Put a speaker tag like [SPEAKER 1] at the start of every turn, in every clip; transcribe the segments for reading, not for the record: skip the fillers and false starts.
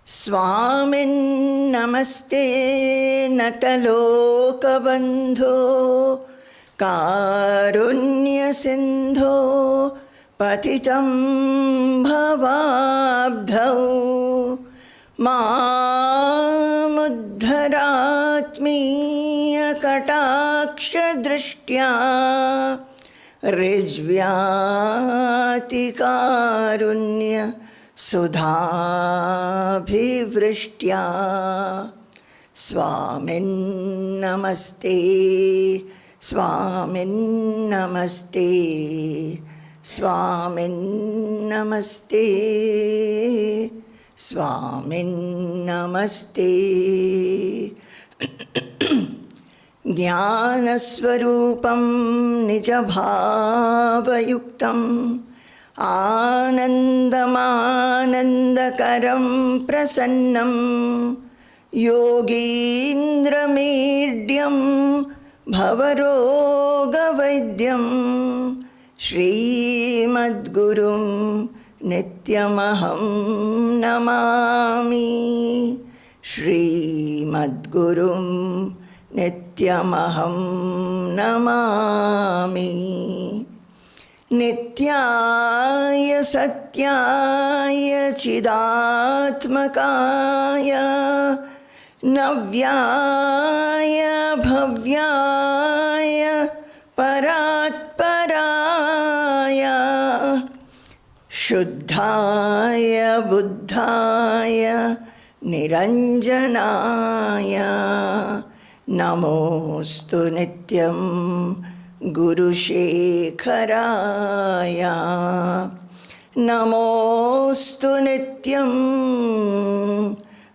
[SPEAKER 1] Swamin namaste natalokabandho karunya sindho patitam bhavabdhau mamuddharatmiya kataksha drishtya rijvyati karunya sudhabhivrishya swamin namaste swamin namaste swamin namaste swamin namaste Jnanasvarupam nijabhavayuktam Anandamanandakaram prasannam Yogindramedhyam bhavarogavaidyam Srimadgurum nityamaham namami Srimadgurum nityamaham namami Nityaya satyaya chidatmakaya navyaya bhavyaya paratparaya shuddhaya buddhaya niranjanaya namostu nityam Guru Shekharaya Namostu Nityam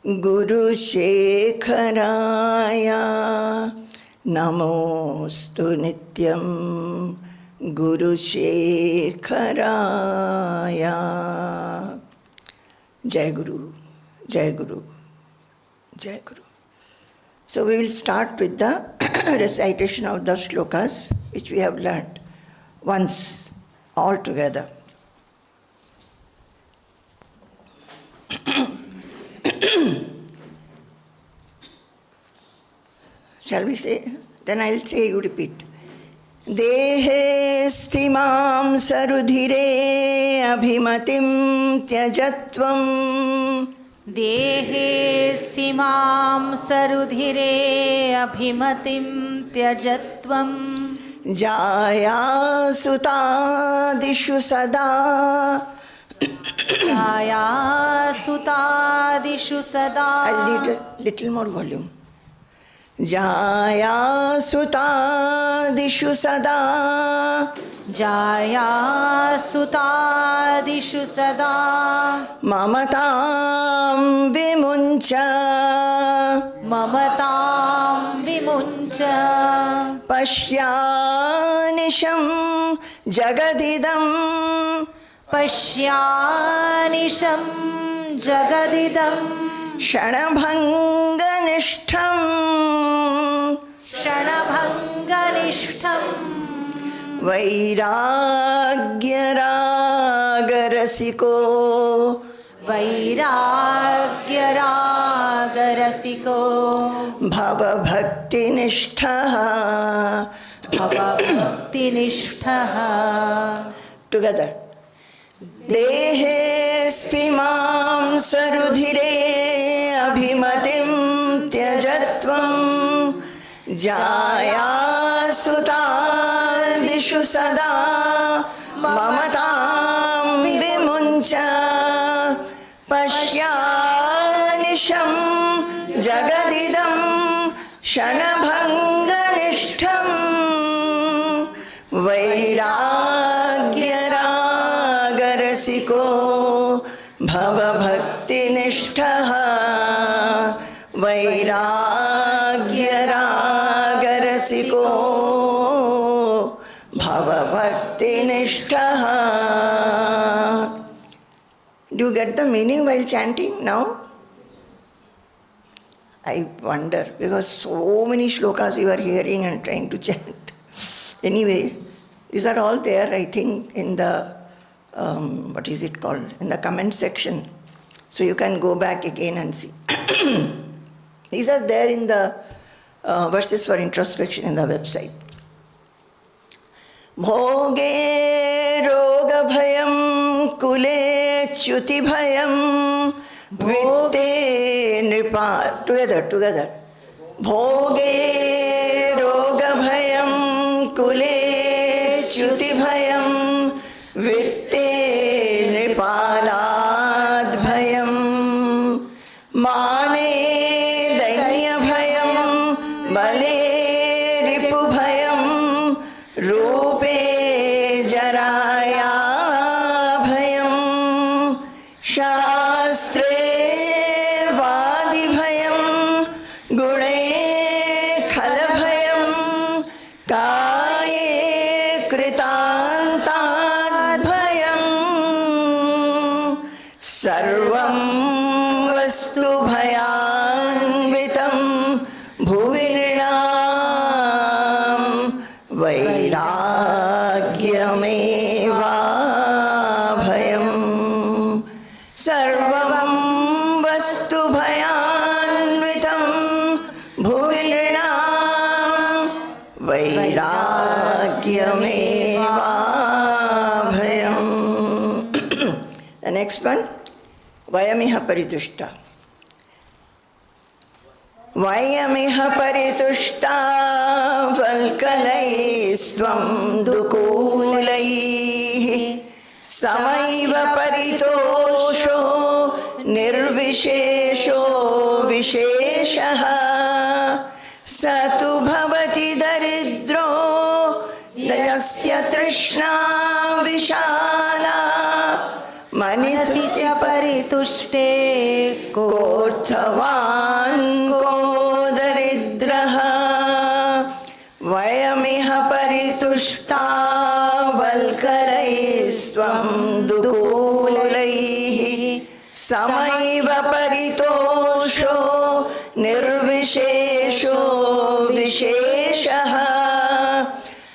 [SPEAKER 1] Guru Shekharaya Namostu Nityam Guru Shekharaya Jai Guru, Jai Guru, Jai Guru. So we will start with the recitation of the shlokas which we have learnt once all together. Shall we say? Then I will say, you repeat. Dehe sthimam sarudhire abhimatim tyajatvam
[SPEAKER 2] Dehe sthimam sarudhire abhimatim tyajatvam
[SPEAKER 1] Jaya sutadishu sada
[SPEAKER 2] Jaya sutadishu sada
[SPEAKER 1] A little more volume. Jaya sutadishu sada
[SPEAKER 2] Jaya sutadishu sada
[SPEAKER 1] Mamatam vimuncha
[SPEAKER 2] Mamatam vimuncha
[SPEAKER 1] Pashyanisham jagadidam
[SPEAKER 2] Pashyanisham jagadidam
[SPEAKER 1] Shanabhanganishtham
[SPEAKER 2] Shanabhanganishtham
[SPEAKER 1] Vairagya ragarasiko
[SPEAKER 2] Vairagya ragarasiko
[SPEAKER 1] Bhava bhakti nishthaha
[SPEAKER 2] Bhava bhakti nishthaha
[SPEAKER 1] Together. Dehe sthimam sarudhire abhimatim tyajatvam Jaya sutadishu sada mamatam vimuncha Pashyanisham jagadidam shanabhanganishtham Vairagya ragarasiko Bhava bhakti nishthaha Vairagya ragarasiko Bhava bhakti nishthaha. Do you get the meaning while chanting now? I wonder, because so many shlokas you are hearing and trying to chant. Anyway, these are all there, I think, in the, what is it called, in the comment section. So you can go back again and see. These are there in the verses for introspection in the website. Bhoge roga bhayam kule chuti bhayam vitte nripa. Together. Bhoge roga bhayam kule chuti bhayam vitte nripalad bhayam mane dainya bhayam bale ripu bhayam रूपे जराया भयं शास्त्रे वादि भयं गुणे खल भयं काये कृतान्ताद् भयं सर्वं वस्तु भयान्वितं भुवि वैराग्यमेवाभयं सर्वं वस्तु भयान्वितं भुवि नृणां वैराग्यमेवाभयं. The next one, vayamiha paritushta. वयमिह परितुष्टा वल्कलैस्त्वं दुकूलैः समैव परितोषो निर्विशेषो विशेषः स तु भवति दरिद्रो यस्य तृष्णा विशाला मनसि च
[SPEAKER 2] परितुष्टे
[SPEAKER 1] कोऽर्थवान् को दरिद्रः. वयमिह परितुष्टा वल्कलैस्त्वं दुकूलैः समैव परितोषो निर्विशेषो विशेषः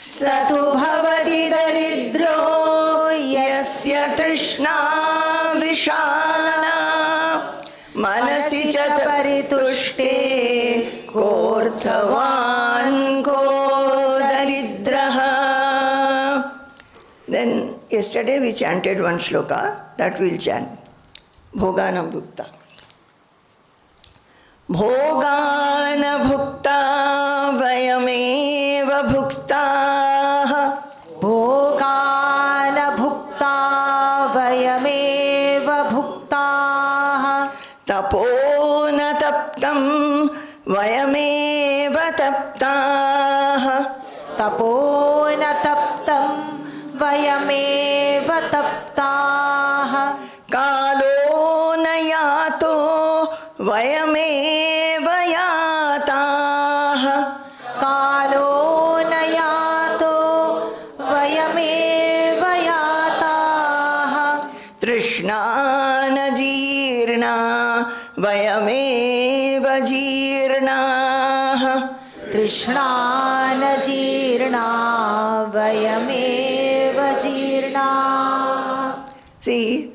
[SPEAKER 1] स तु भवति दरिद्रो यस्य तृष्णा विशाला मनसि च परितुष्टे कोऽर्थवान् को दरिद्रः. Then yesterday we chanted one shloka that we'll chant. Bhoganam bhukta. Bhogana bhukta vayameva bhuktaah.
[SPEAKER 2] भोगान भुक्ता वयमेव भुक्ताः
[SPEAKER 1] तपो न तप्तं वयमेव तप्ताः.
[SPEAKER 2] तपो न तप्तं वयमेव तप्ताः
[SPEAKER 1] कालो न यातो वयमेव याताः.
[SPEAKER 2] कालो न यातो वयमेव याताः
[SPEAKER 1] तृष्णा न जीर्णा वयमेव जीर्णाः.
[SPEAKER 2] तृष्णा न जीर्णा वयमेव जीर्णा.
[SPEAKER 1] See,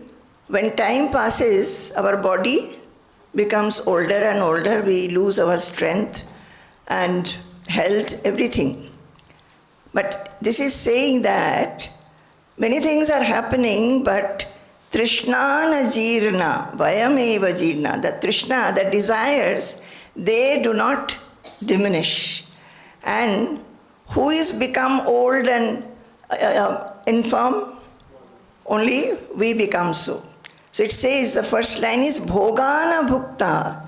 [SPEAKER 1] when time passes, our body becomes older and older. We lose our strength and health, everything. But this is saying that many things are happening, but Trishna na jirna, vayameva jirna. The Trishna, the desires, they do not diminish. And who is become old and infirm? Only we become so. So it says, the first line is Bhogana bhukta.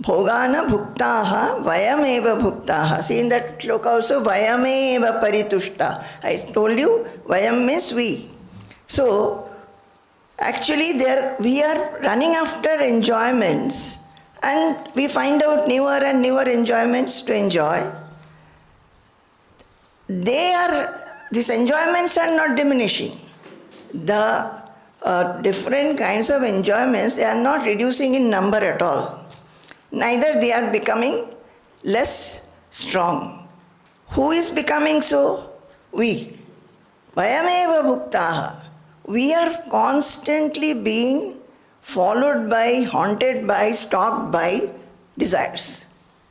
[SPEAKER 1] Bhogana bhuktaha vayameva bhuktaha. See in that shloka also, vayameva paritushta. I told you, vayam means we. So, actually we are running after enjoyments and we find out newer and newer enjoyments to enjoy. These enjoyments are not diminishing. The different kinds of enjoyments, they are not reducing in number at all. Neither they are becoming less strong. Who is becoming so? We. Vayameva bhuktaha. We are constantly being followed by, haunted by, stalked by desires.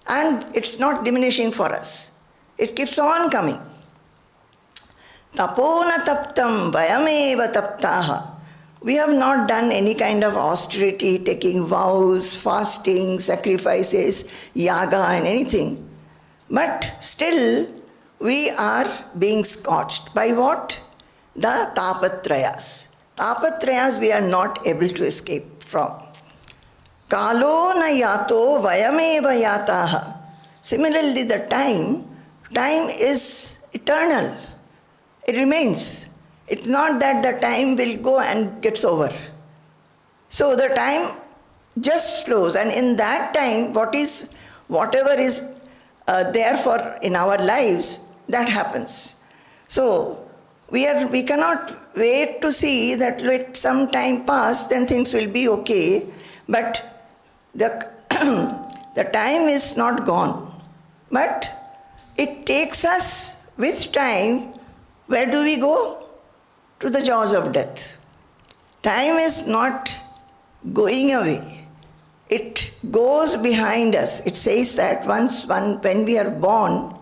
[SPEAKER 1] And it's not diminishing for us. It keeps on coming. Tapona taptam vayameva taptaha. We have not done any kind of austerity, taking vows, fasting, sacrifices, yaga and anything. But still, we are being scorched. By what? The tapatrayas. Tapatrayas we are not able to escape from. Kalo na yato vayameva yataha. Similarly, the time is eternal. It remains. It's not that the time will go and gets over. So the time just flows, and in that time, whatever is there for in our lives, that happens. So we cannot wait to see that let some time pass, then things will be okay. But the the time is not gone. But it takes us with time. Where do we go? To the jaws of death. Time is not going away. It goes behind us. It says that when we are born,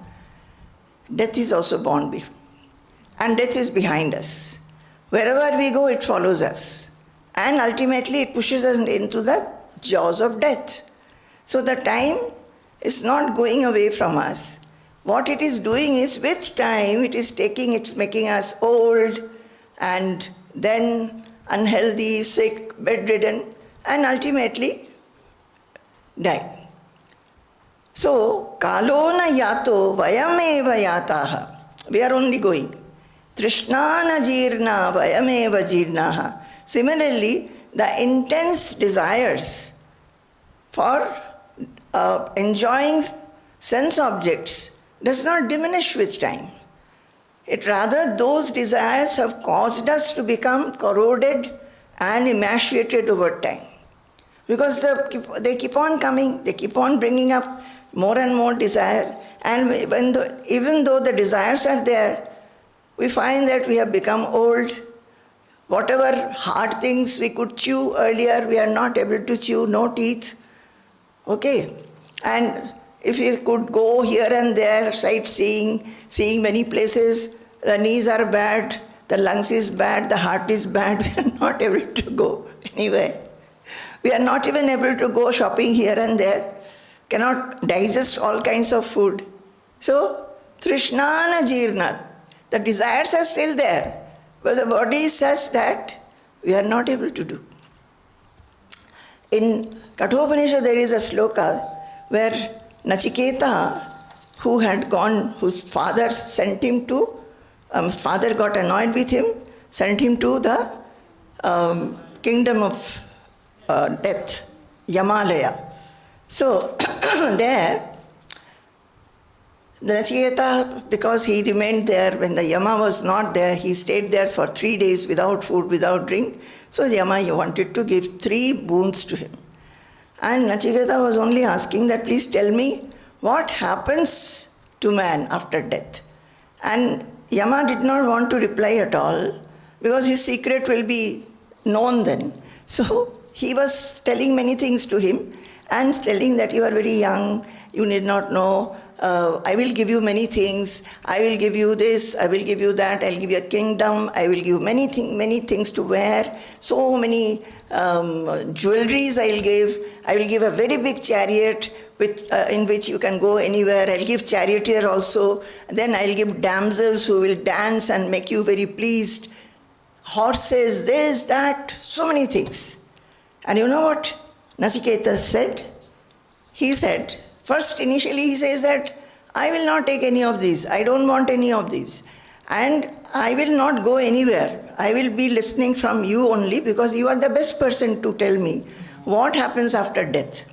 [SPEAKER 1] death is also born. And death is behind us. Wherever we go, it follows us. And ultimately, it pushes us into the jaws of death. So the time is not going away from us. What it is doing is, with time, it's making us old, and then unhealthy, sick, bedridden, and ultimately die. So, kalona yato vayameva yataha. We are only going. Trishnana jirna vayameva jirnaha. Similarly, the intense desires for enjoying sense objects does not diminish with time. It rather, those desires have caused us to become corroded and emaciated over time. Because they keep on coming, they keep on bringing up more and more desire. And even though the desires are there, we find that we have become old. Whatever hard things we could chew earlier, we are not able to chew, no teeth. Okay? And if you could go here and there, sightseeing, seeing many places, the knees are bad, the lungs is bad, the heart is bad, we are not able to go anywhere. We are not even able to go shopping here and there, cannot digest all kinds of food. So, Trishnana Jirna, the desires are still there, but the body says that we are not able to do. In Kathopanishad there is a sloka where Nachiketa, whose father sent him to, father got annoyed with him, sent him to the kingdom of death, Yamalaya. So there, the Nachiketa, because he remained there when the Yama was not there, he stayed there for 3 days without food, without drink. So the Yama wanted to give 3 boons to him. And Nachiketa was only asking that, please tell me what happens to man after death. And Yama did not want to reply at all, because his secret will be known then. So he was telling many things to him, and telling that you are very young, you need not know, I will give you many things, I will give you this, I will give you that, I will give you a kingdom, I will give you many things to wear, so many jewelries I will give a very big chariot in which you can go anywhere, I will give charioteer also, then I will give damsels who will dance and make you very pleased, horses, this, that, so many things. And you know what Nachiketa said? He said, first initially he says that I will not take any of these, I don't want any of these, and I will not go anywhere. I will be listening from you only, because you are the best person to tell me what happens after death.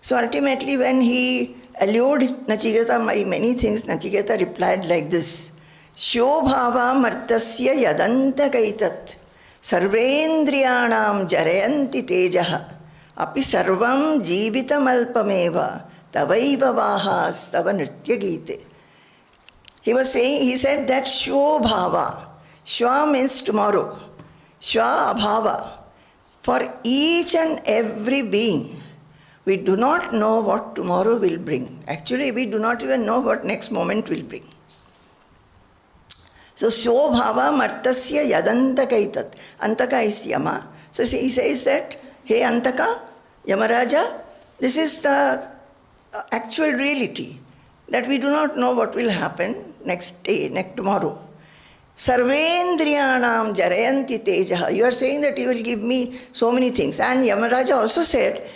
[SPEAKER 1] So ultimately when he allured Nachiketa by many things, Nachiketa replied like this: Shobhava martasya yadanta kaitat sarvendriyanam jarayanti tejaha api sarvam jivitam alpameva tavaiva vahas tava nritya gite. He said that Shobhava, Shwa means tomorrow, Shwa abhava, For each and every being, we do not know what tomorrow will bring. Actually, we do not even know what next moment will bring. So, Shobhava Martasya Yadantakaitat. Antaka is Yama. So, he says that, hey Antaka, Yamaraja, this is the actual reality, that we do not know what will happen next day, next tomorrow. Sarvendriyanam jarayanti tejaha. You are saying that you will give me so many things. And Yamaraja also said,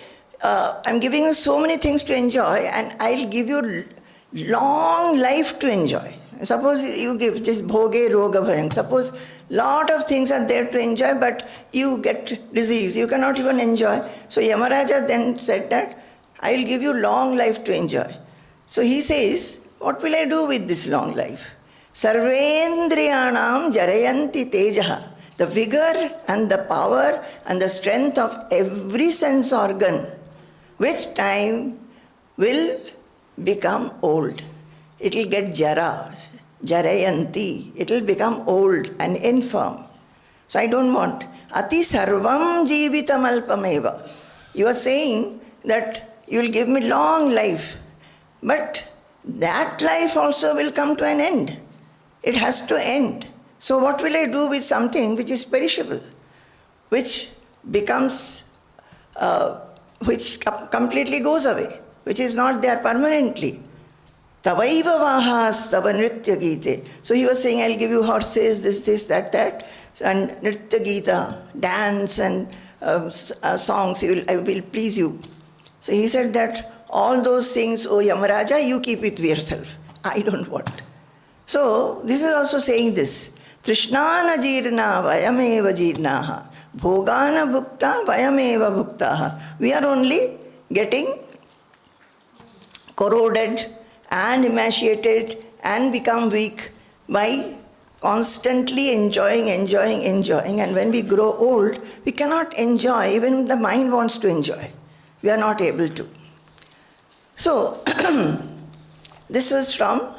[SPEAKER 1] I'm giving you so many things to enjoy, and I'll give you long life to enjoy. Suppose you give this bhoge roga bhayam. Suppose lot of things are there to enjoy, but you get disease. You cannot even enjoy. So Yamaraja then said that, I'll give you long life to enjoy. So he says, what will I do with this long life? Sarvendriyanam jarayanti tejaha. The vigor and the power and the strength of every sense organ with time will become old. It will get jara, jarayanti. It will become old and infirm. So I don't want. Ati sarvam jivitam alpameva. You are saying that you will give me long life, but that life also will come to an end. It has to end. So what will I do with something which is perishable, which becomes, which completely goes away, which is not there permanently? Tavaiva vahas tava nritya gite. So he was saying, I'll give you horses, this, that, and nritya gita, dance and songs, I will please you. So he said that all those things, oh Yamaraja, you keep it to yourself. I don't want. So this is also saying this. Trishnana jirna vayameva jirnaha. Bhogana bhukta vayameva bhuktaha. We are only getting corroded and emaciated and become weak by constantly enjoying. And when we grow old, we cannot enjoy. Even the mind wants to enjoy. We are not able to. So, this was from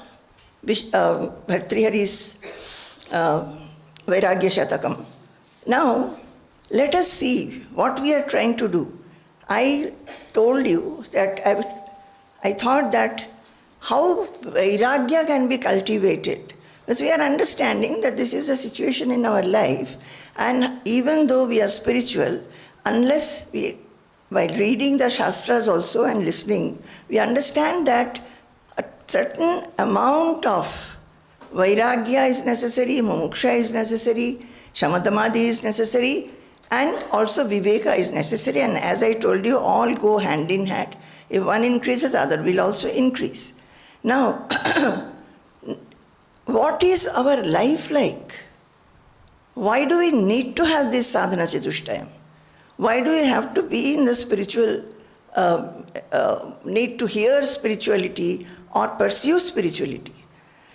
[SPEAKER 1] Bhartrihari's Vairagya Shatakam. Now, let us see what we are trying to do. I told you that I thought that how Vairagya can be cultivated. Because we are understanding that this is a situation in our life, and even though we are spiritual, unless we, while reading the Shastras also and listening, we understand that a certain amount of Vairagya is necessary, Mumuksha is necessary, Shamadhamadi is necessary, and also Viveka is necessary. And as I told you, all go hand in hand. If one increases, the other will also increase. Now, what is our life like? Why do we need to have this sadhana chatushtayam? Why do we have to be in the spiritual, need to hear spirituality or pursue spirituality?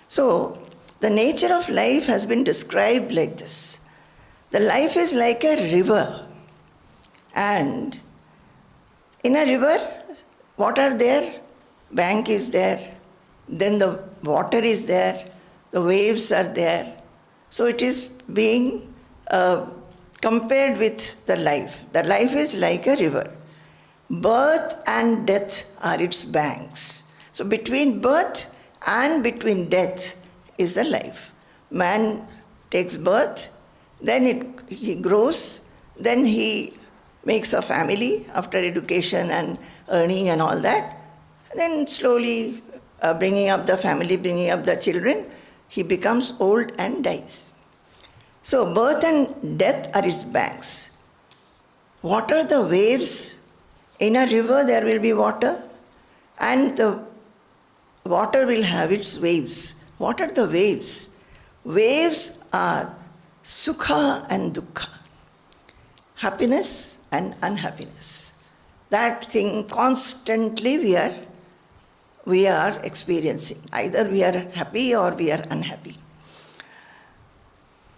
[SPEAKER 1] So, the nature of life has been described like this. The life is like a river, and in a river, what are there? Bank is there, then the water is there, the waves are there. So it is being compared with the life. The life is like a river. Birth and death are its banks. So between birth and between death is the life. Man takes birth, then he grows, then he makes a family after education and earning and all that. Then slowly bringing up the family, bringing up the children, he becomes old and dies. So birth and death are his banks. What are the waves? In a river there will be water, and the water will have its waves. What are the waves? Waves are sukha and dukkha, happiness and unhappiness. That thing constantly we are experiencing. Either we are happy or we are unhappy.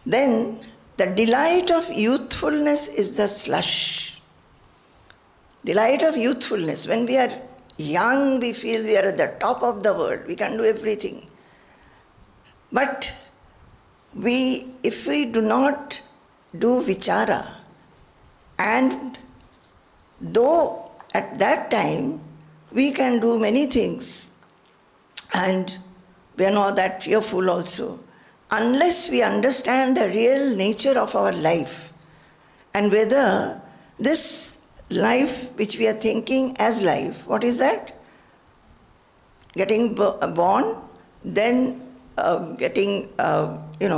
[SPEAKER 1] Then the delight of youthfulness is the slush. Delight of youthfulness. When we are young, we feel we are at the top of the world. We can do everything. But if we do not do vichara And though at that time we can do many things and we are not that fearful also, unless we understand the real nature of our life and whether this life which we are thinking as life, what is that? Getting born, then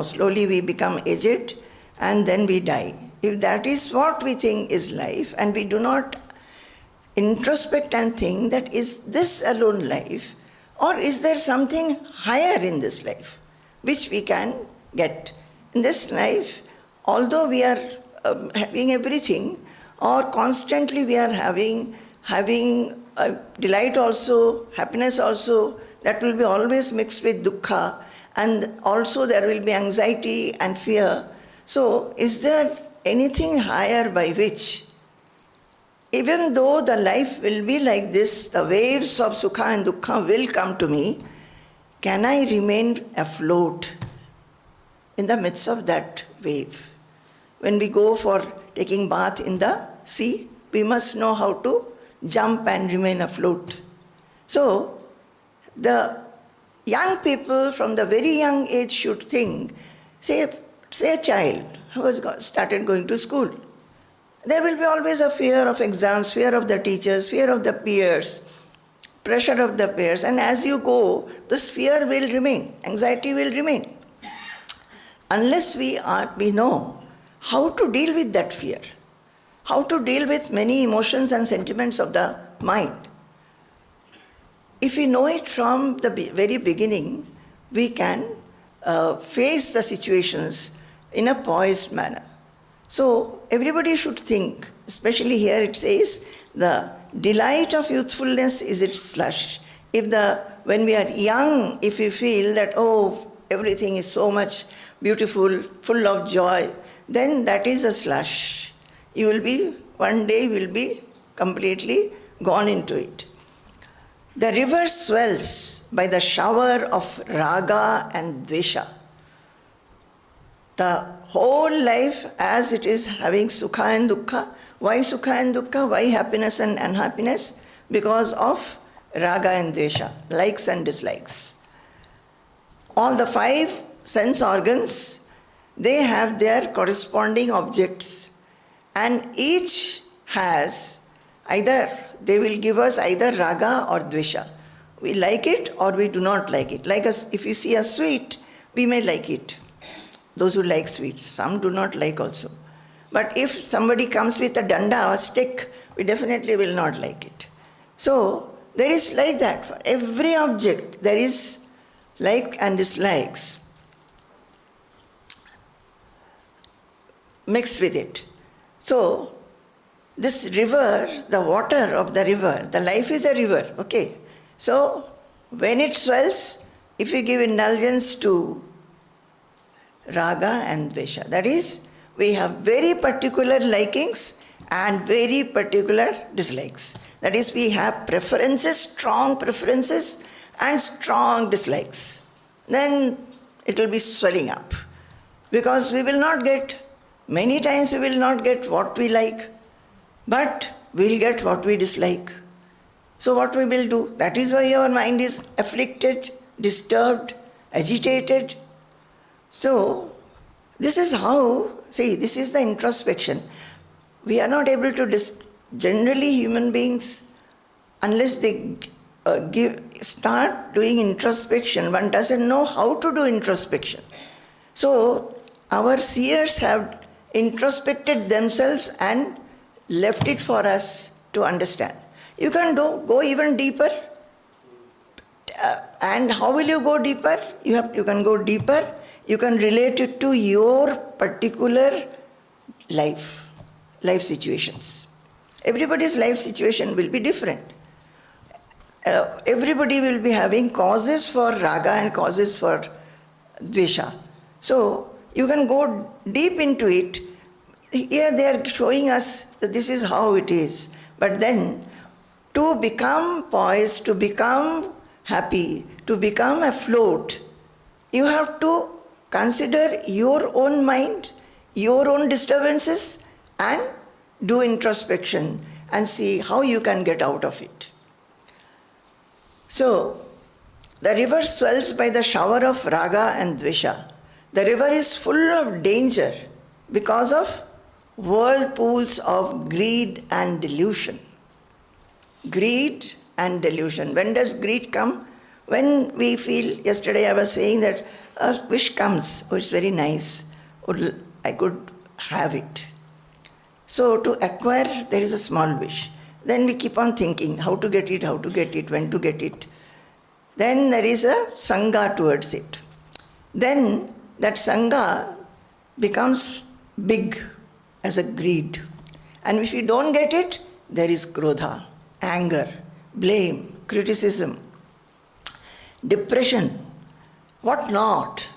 [SPEAKER 1] slowly we become aged and then we die. If that is what we think is life and we do not introspect and think that is this alone life, or is there something higher in this life which we can get? In this life, although we are having everything, or constantly we are having delight also, happiness also, that will be always mixed with dukkha, and also there will be anxiety and fear. So is there anything higher by which, even though the life will be like this, the waves of sukha and dukkha will come to me, can I remain afloat in the midst of that wave? When we go for taking bath in the sea, we must know how to jump and remain afloat. So, the young people from the very young age should think, say a child who has started going to school. There will be always a fear of exams, fear of the teachers, fear of the peers, pressure of the peers, and as you go, this fear will remain, anxiety will remain. Unless we know how to deal with that fear, how to deal with many emotions and sentiments of the mind. If we know it from the very beginning, we can face the situations in a poised manner. So everybody should think, especially here it says, the delight of youthfulness is its slush. When we are young, if we feel that, oh, everything is so much beautiful, full of joy, then that is a slush. One day you will be completely gone into it. The river swells by the shower of raga and dvesha. The whole life as it is having sukha and dukkha. Why sukha and dukkha? Why happiness and unhappiness? Because of raga and dvesha, likes and dislikes. All the 5 sense organs, they have their corresponding objects, and each has they will give us either raga or dvesha. We like it or we do not like it. Like if you see a sweet, we may like it. Those who like sweets, some do not like also. But if somebody comes with a danda or stick, we definitely will not like it. So there is like that. For every object, there is like and dislikes mixed with it. So this river, the water of the river, the life is a river, okay? So when it swells, if you give indulgence to raga and dvesha, that is, we have very particular likings and very particular dislikes. That is, we have preferences, strong preferences and strong dislikes. Then it will be swelling up. Because we will not get, many times we will not get what we like, but we will get what we dislike. So what we will do? That is why our mind is afflicted, disturbed, agitated. So this is how, this is the introspection. We are not able to, generally human beings, unless they start doing introspection, one doesn't know how to do introspection. So our seers have introspected themselves and left it for us to understand. You can go even deeper. And how will you go deeper? You can go deeper. You can relate it to your particular life situations. Everybody's life situation will be different. Everybody will be having causes for raga and causes for dvesha. So you can go deep into it. Here they are showing us that this is how it is. But then to become poised, to become happy, to become afloat, you have to consider your own mind, your own disturbances, and do introspection and see how you can get out of it. So, the river swells by the shower of raga and dvesha. The river is full of danger because of whirlpools of greed and delusion. Greed and delusion. When does greed come? When we feel, yesterday I was saying that a wish comes, oh, it's very nice, oh, I could have it. So to acquire, there is a small wish. Then we keep on thinking how to get it, when to get it. Then there is a Sangha towards it. Then that Sangha becomes big as a greed. And if you don't get it, there is krodha, anger, blame, criticism, depression, what not.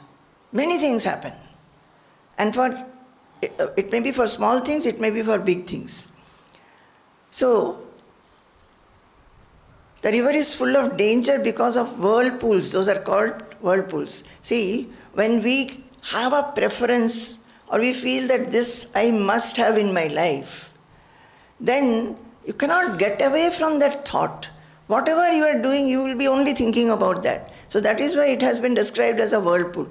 [SPEAKER 1] Many things happen. And it may be for small things, it may be for big things. So, the river is full of danger because of whirlpools. Those are called whirlpools. See, when we have a preference or we feel that this I must have in my life, then you cannot get away from that thought. Whatever you are doing, you will be only thinking about that. So that is why it has been described as a whirlpool.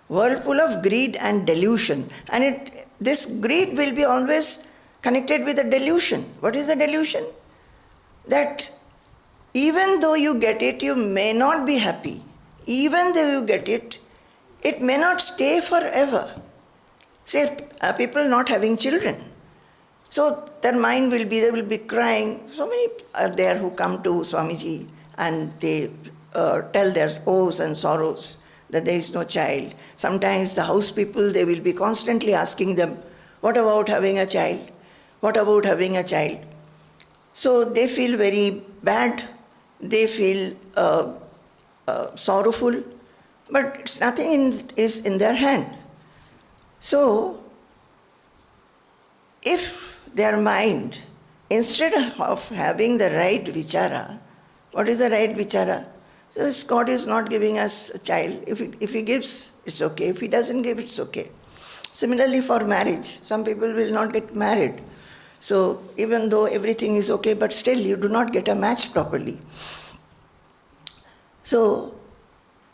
[SPEAKER 1] Whirlpool of greed and delusion. And this greed will be always connected with a delusion. What is the delusion? That even though you get it, you may not be happy. Even though you get it, it may not stay forever. Say, people not having children. So their mind will be, they will be crying. So many are there who come to Swamiji and they tell their woes and sorrows that there is no child. Sometimes the house people, they will be constantly asking them, what about having a child? What about having a child? So they feel very bad. They feel sorrowful. But it's nothing is in their hand. So, if their mind, instead of having the right vichara, what is the right vichara? So God is not giving us a child. If He gives, it's okay. If He doesn't give, it's okay. Similarly for marriage, some people will not get married. So even though everything is okay, but still you do not get a match properly. So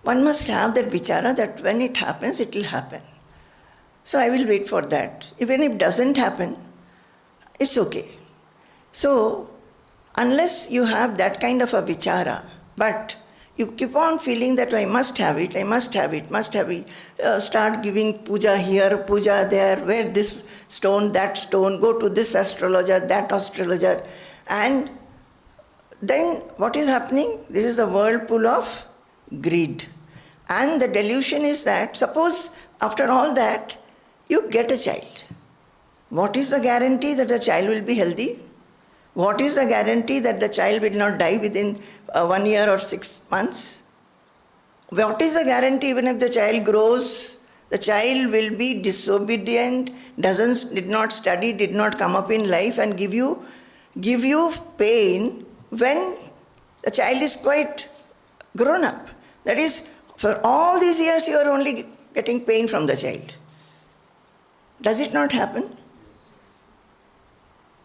[SPEAKER 1] one must have that vichara that when it happens, it will happen. So I will wait for that. Even if it doesn't happen, it's okay. So unless you have that kind of a vichara, but you keep on feeling that I must have it, start giving puja here, puja there, wear this stone, that stone, go to this astrologer, that astrologer. And then what is happening? This is the whirlpool of greed. And the delusion is that, suppose after all that, you get a child. What is the guarantee that the child will be healthy? What is the guarantee that the child will not die within 1 year or 6 months? What is the guarantee even if the child grows, the child will be disobedient, did not study, did not come up in life and give you pain when the child is quite grown up? That is, for all these years you are only getting pain from the child. Does it not happen?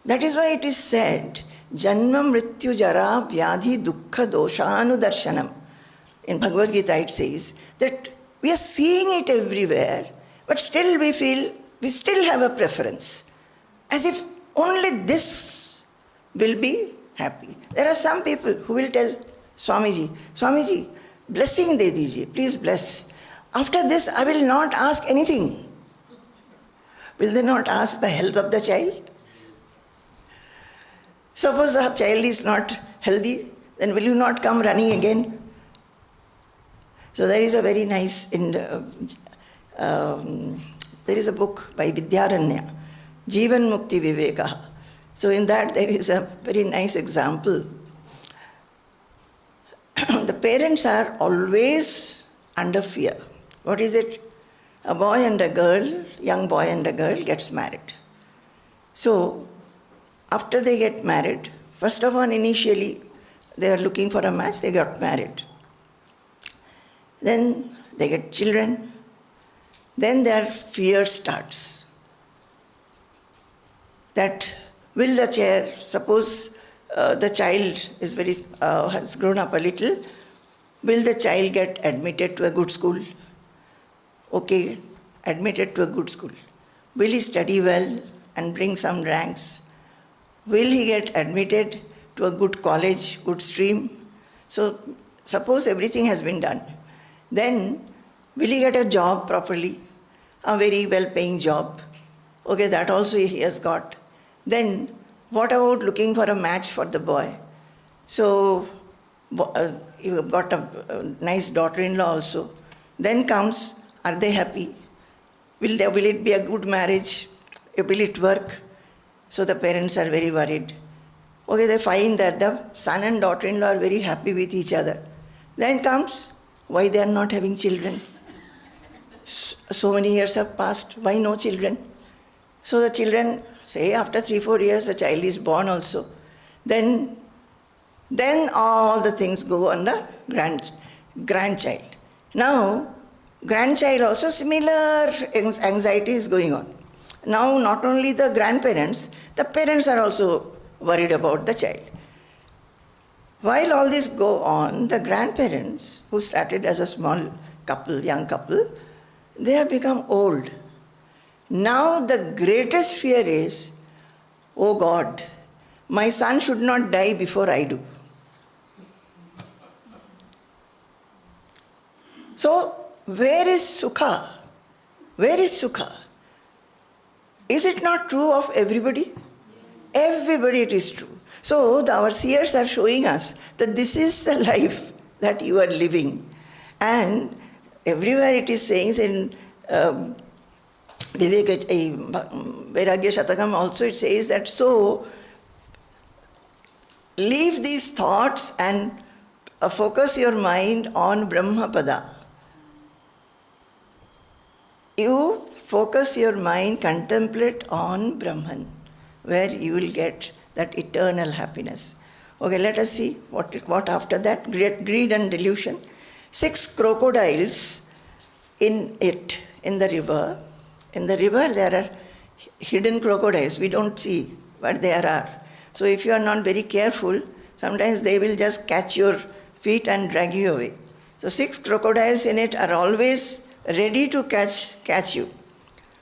[SPEAKER 1] That is why it is said, Janma Mrityu Jara Vyadhi Dukkha Doshanu Darshanam. In Bhagavad Gita it says that we are seeing it everywhere, but still we feel, we still have a preference. As if only this will be happy. There are some people who will tell Swamiji, blessing de dijiye, please bless. After this I will not ask anything. Will they not ask the health of the child? Suppose the child is not healthy, then will you not come running again? So there is a very nice, there is a book by Vidyaranya, Jivan Mukti Vivekaha. So in that there is a very nice example. The parents are always under fear. What is it? A boy and a girl, young boy and a girl gets married. So after they get married, first of all, initially, they are looking for a match, they got married. Then they get children. Then their fear starts. That Will the chair, suppose the child is has grown up a little, will the child get admitted to a good school? Okay, admitted to a good school. Will he study well and bring some ranks? Will he get admitted to a good college, good stream? So suppose everything has been done. Then will he get a job properly? A very well-paying job? Okay, that also he has got. Then what about looking for a match for the boy? So you have got a nice daughter-in-law also. Then comes, are they happy? Will it be a good marriage? Will it work? So the parents are very worried. Okay, they find that the son and daughter-in-law are very happy with each other. Then comes, why they are not having children? So many years have passed, why no children? So the children, say after 3-4 years, the child is born also. Then all the things go on the grandchild. Now, grandchild also similar anxiety is going on. Now not only the grandparents, the parents are also worried about the child. While all this go on, the grandparents who started as a small couple, young couple, they have become old. Now the greatest fear is, oh God, my son should not die before I do. So, where is Sukha? Where is Sukha? Is it not true of everybody? Everybody it is true. So, our seers are showing us that this is the life that you are living. And everywhere it is saying in Vairagya Shatakam also it says that, so leave these thoughts and focus your mind on Brahmapada. You focus your mind, contemplate on Brahman, where you will get that eternal happiness. Okay, let us see what after that. Greed and delusion. 6 crocodiles in the river. In the river there are hidden crocodiles. We don't see, but there are. So if you are not very careful, sometimes they will just catch your feet and drag you away. So 6 crocodiles in it are always ready to catch you.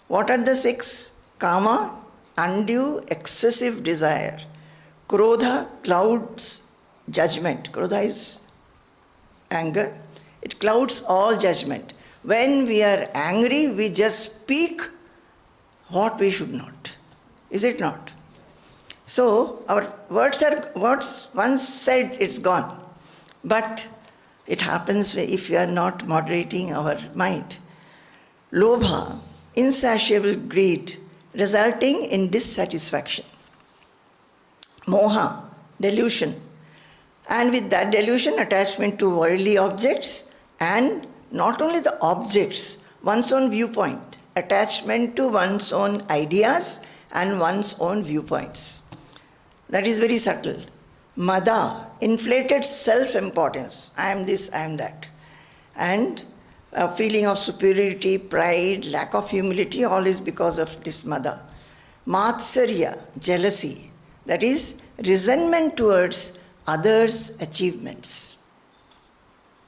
[SPEAKER 1] What are the 6? Kama, undue, excessive desire. Krodha clouds judgment. Krodha is anger. It clouds all judgment. When we are angry, we just speak what we should not. Is it not? So, our words are once said, it's gone. But it happens if we are not moderating our mind. Lobha, insatiable greed, resulting in dissatisfaction. Moha, delusion. And with that delusion, attachment to worldly objects, and not only the objects, one's own viewpoint, attachment to one's own ideas and one's own viewpoints. That is very subtle. Mada, inflated self-importance. I am this, I am that. And a feeling of superiority, pride, lack of humility, all is because of this mada. Matsarya, jealousy. That is resentment towards others' achievements.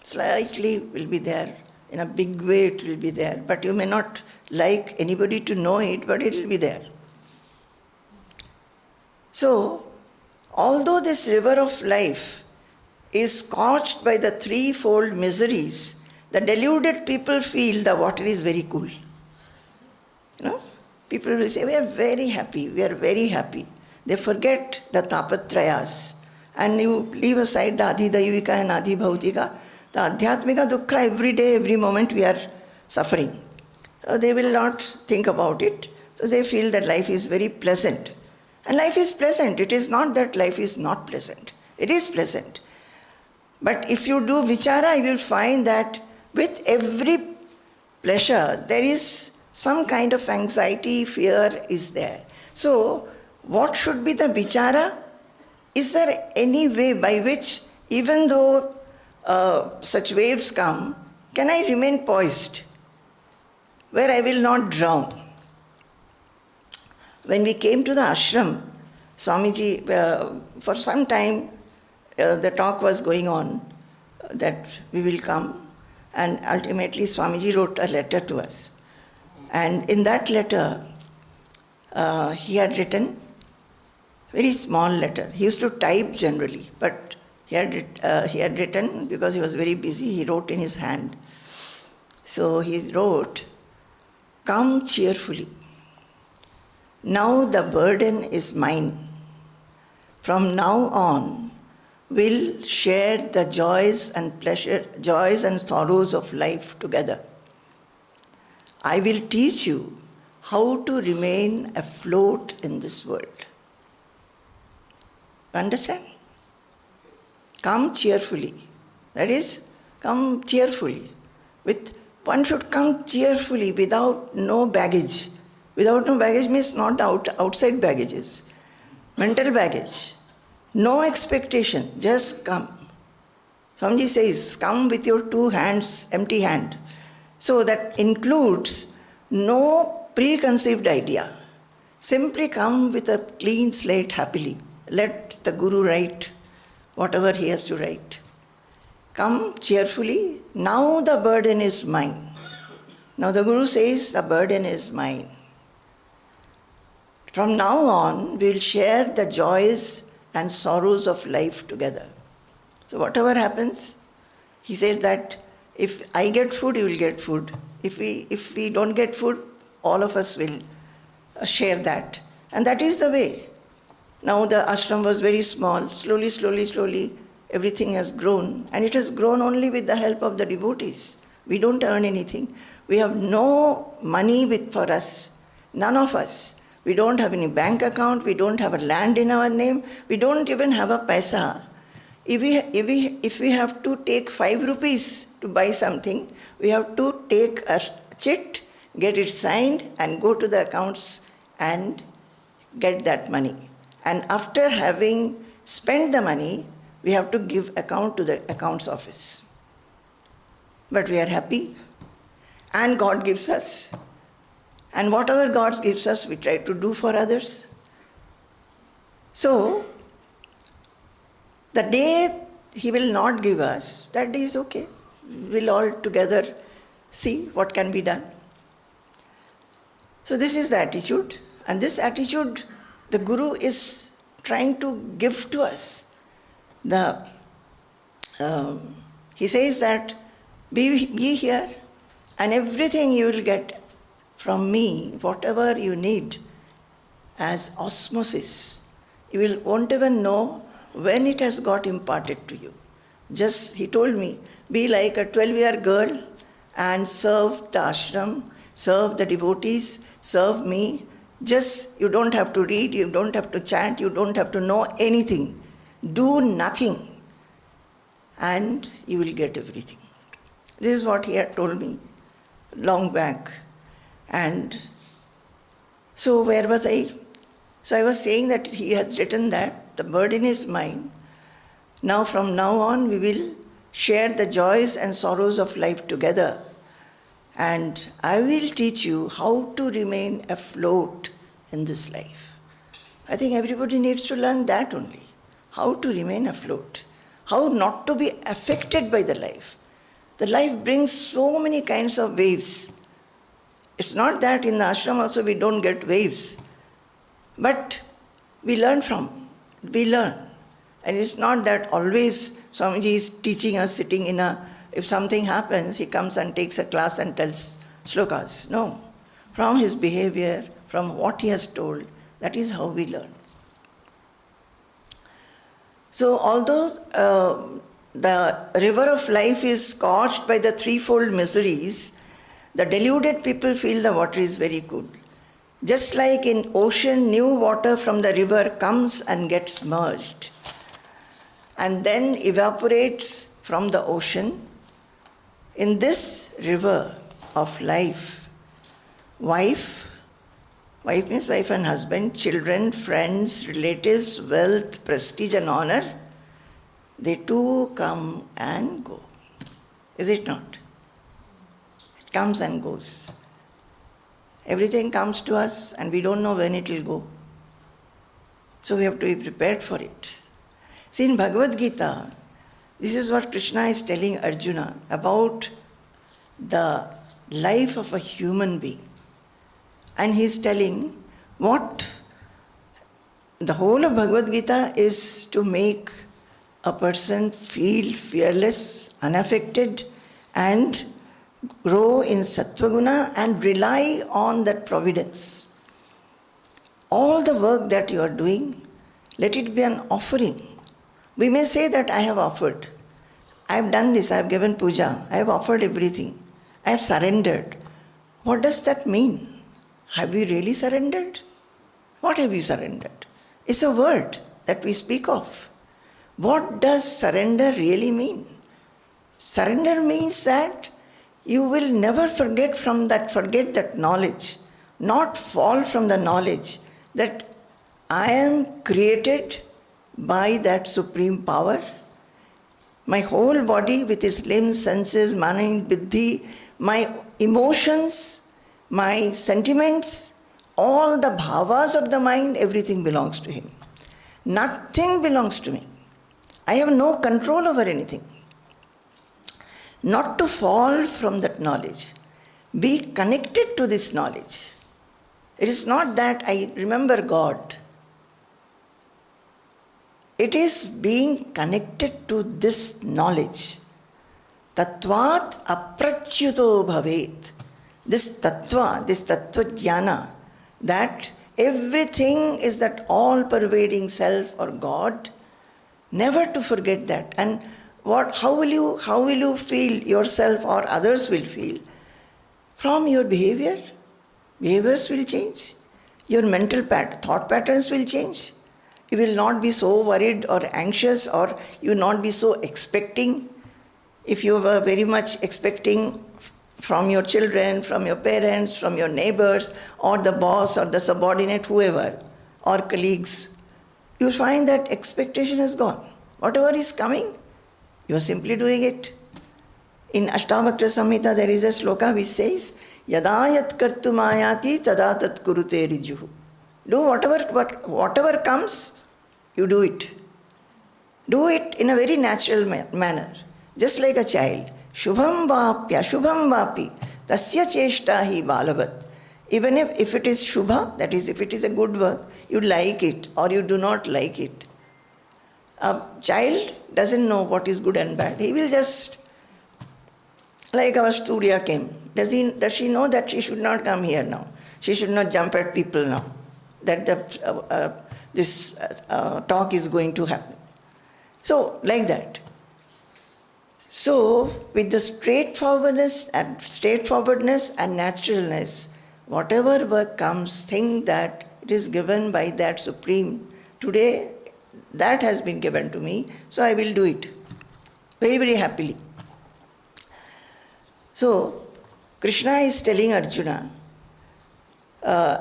[SPEAKER 1] Slightly will be there, in a big way it will be there, but you may not like anybody to know it, but it will be there. So, although this river of life is scorched by the threefold miseries, the deluded people feel the water is very cool. People will say, we are very happy, we are very happy. They forget the tapatrayas, and you leave aside the adhidaivika and adhibhautika. The adhyatmika dukkha, every day, every moment we are suffering. So they will not think about it. So they feel that life is very pleasant. And life is pleasant. It is not that life is not pleasant. It is pleasant. But if you do vichara, you will find that with every pleasure, there is some kind of anxiety, fear is there. So, what should be the vichara? Is there any way by which, even though such waves come, can I remain poised, where I will not drown? When we came to the ashram, Swamiji, for some time, the talk was going on that we will come, and ultimately Swamiji wrote a letter to us. And in that letter, he had written very small letter. He used to type generally, but he had written, because he was very busy, he wrote in his hand. So he wrote, "Come cheerfully. Now the burden is mine. From now on, we'll share the joys and sorrows of life together. I will teach you how to remain afloat in this world." Understand? Come cheerfully. That is, come cheerfully. One should come cheerfully without no baggage. Without no baggage means not outside baggages. Mental baggage. No expectation. Just come. Swamiji says, come with your two hands, empty hand. So that includes no preconceived idea. Simply come with a clean slate happily. Let the Guru write whatever he has to write. Come cheerfully. Now the burden is mine. Now the Guru says the burden is mine. From now on, we'll share the joys and sorrows of life together. So whatever happens, he says that if I get food, you will get food. If we don't get food, all of us will share that. And that is the way. Now the ashram was very small. Slowly, everything has grown. And it has grown only with the help of the devotees. We don't earn anything. We have no money for us. None of us. We don't have any bank account. We don't have a land in our name. We don't even have a paisa. If we have to take 5 rupees to buy something, we have to take a chit, get it signed, and go to the accounts and get that money. And after having spent the money, we have to give account to the accounts office. But we are happy, and God gives us. And whatever God gives us, we try to do for others. So, the day He will not give us, that day is okay. We'll all together see what can be done. So this is the attitude. And this attitude, the Guru is trying to give to us. He says that, be here, and everything you will get from me, whatever you need, as osmosis. You won't even know when it has got imparted to you. Just, he told me, be like a 12-year girl and serve the ashram, serve the devotees, serve me. Just, you don't have to read, you don't have to chant, you don't have to know anything. Do nothing, and you will get everything. This is what he had told me long back. And so where was I? So I was saying that he has written that the burden is mine. Now from now on we will share the joys and sorrows of life together. And I will teach you how to remain afloat in this life. I think everybody needs to learn that only. How to remain afloat. How not to be affected by the life. The life brings so many kinds of waves. It's not that in the ashram also we don't get waves. But we learn. And it's not that always Swamiji is teaching us sitting if something happens, he comes and takes a class and tells shlokas. No. From his behavior, from what he has told, that is how we learn. So although the river of life is scorched by the threefold miseries, the deluded people feel the water is very good. Just like in ocean, new water from the river comes and gets merged and then evaporates from the ocean. In this river of life, wife means wife and husband, children, friends, relatives, wealth, prestige and honor, they too come and go. Is it not? It comes and goes. Everything comes to us and we don't know when it will go. So we have to be prepared for it. See, in Bhagavad Gita, this is what Krishna is telling Arjuna about the life of a human being. And he is telling what the whole of Bhagavad Gita is to make a person feel fearless, unaffected, and grow in Sattvaguna and rely on that providence. All the work that you are doing, let it be an offering. We may say that I have offered. I have done this, I have given puja, I have offered everything. I have surrendered. What does that mean? Have we really surrendered? What have you surrendered? It's a word that we speak of. What does surrender really mean? Surrender means that you will never forget that knowledge, not fall from the knowledge that I am created by that supreme power. My whole body with its limbs, senses, mind, buddhi, my emotions, my sentiments, all the bhavas of the mind, everything belongs to him. Nothing belongs to me. I have no control over anything. Not to fall from that knowledge. Be connected to this knowledge. It is not that I remember God. It is being connected to this knowledge. Tattvat aprachyuto bhavet. This tattva jnana, that everything is that all-pervading self or God, never to forget that. And how will you feel yourself or others will feel? From your behavior. Behaviors will change. Your mental thought patterns will change. You will not be so worried or anxious, or you will not be so expecting. If you were very much expecting from your children, from your parents, from your neighbors, or the boss or the subordinate, whoever, or colleagues, you will find that expectation has gone. Whatever is coming, you are simply doing it. In Ashtavakra Samhita there is a sloka which says, Yadayat kartum ayati tadatat kurute rijuhu. Do whatever comes, you do it. Do it in a very natural manner. Just like a child. Shubham vapya, shubham vapi, tasya cheshta hi balavat. Even if it is shubha, that is, if it is a good work, you like it or you do not like it. A child doesn't know what is good and bad. He will just, like our Surya came. Does she know that she should not come here now? She should not jump at people now. That this talk is going to happen. So, like that. So, with the straightforwardness and naturalness, whatever work comes, think that it is given by that Supreme. Today, that has been given to me, so I will do it very, very happily. So, Krishna is telling Arjuna,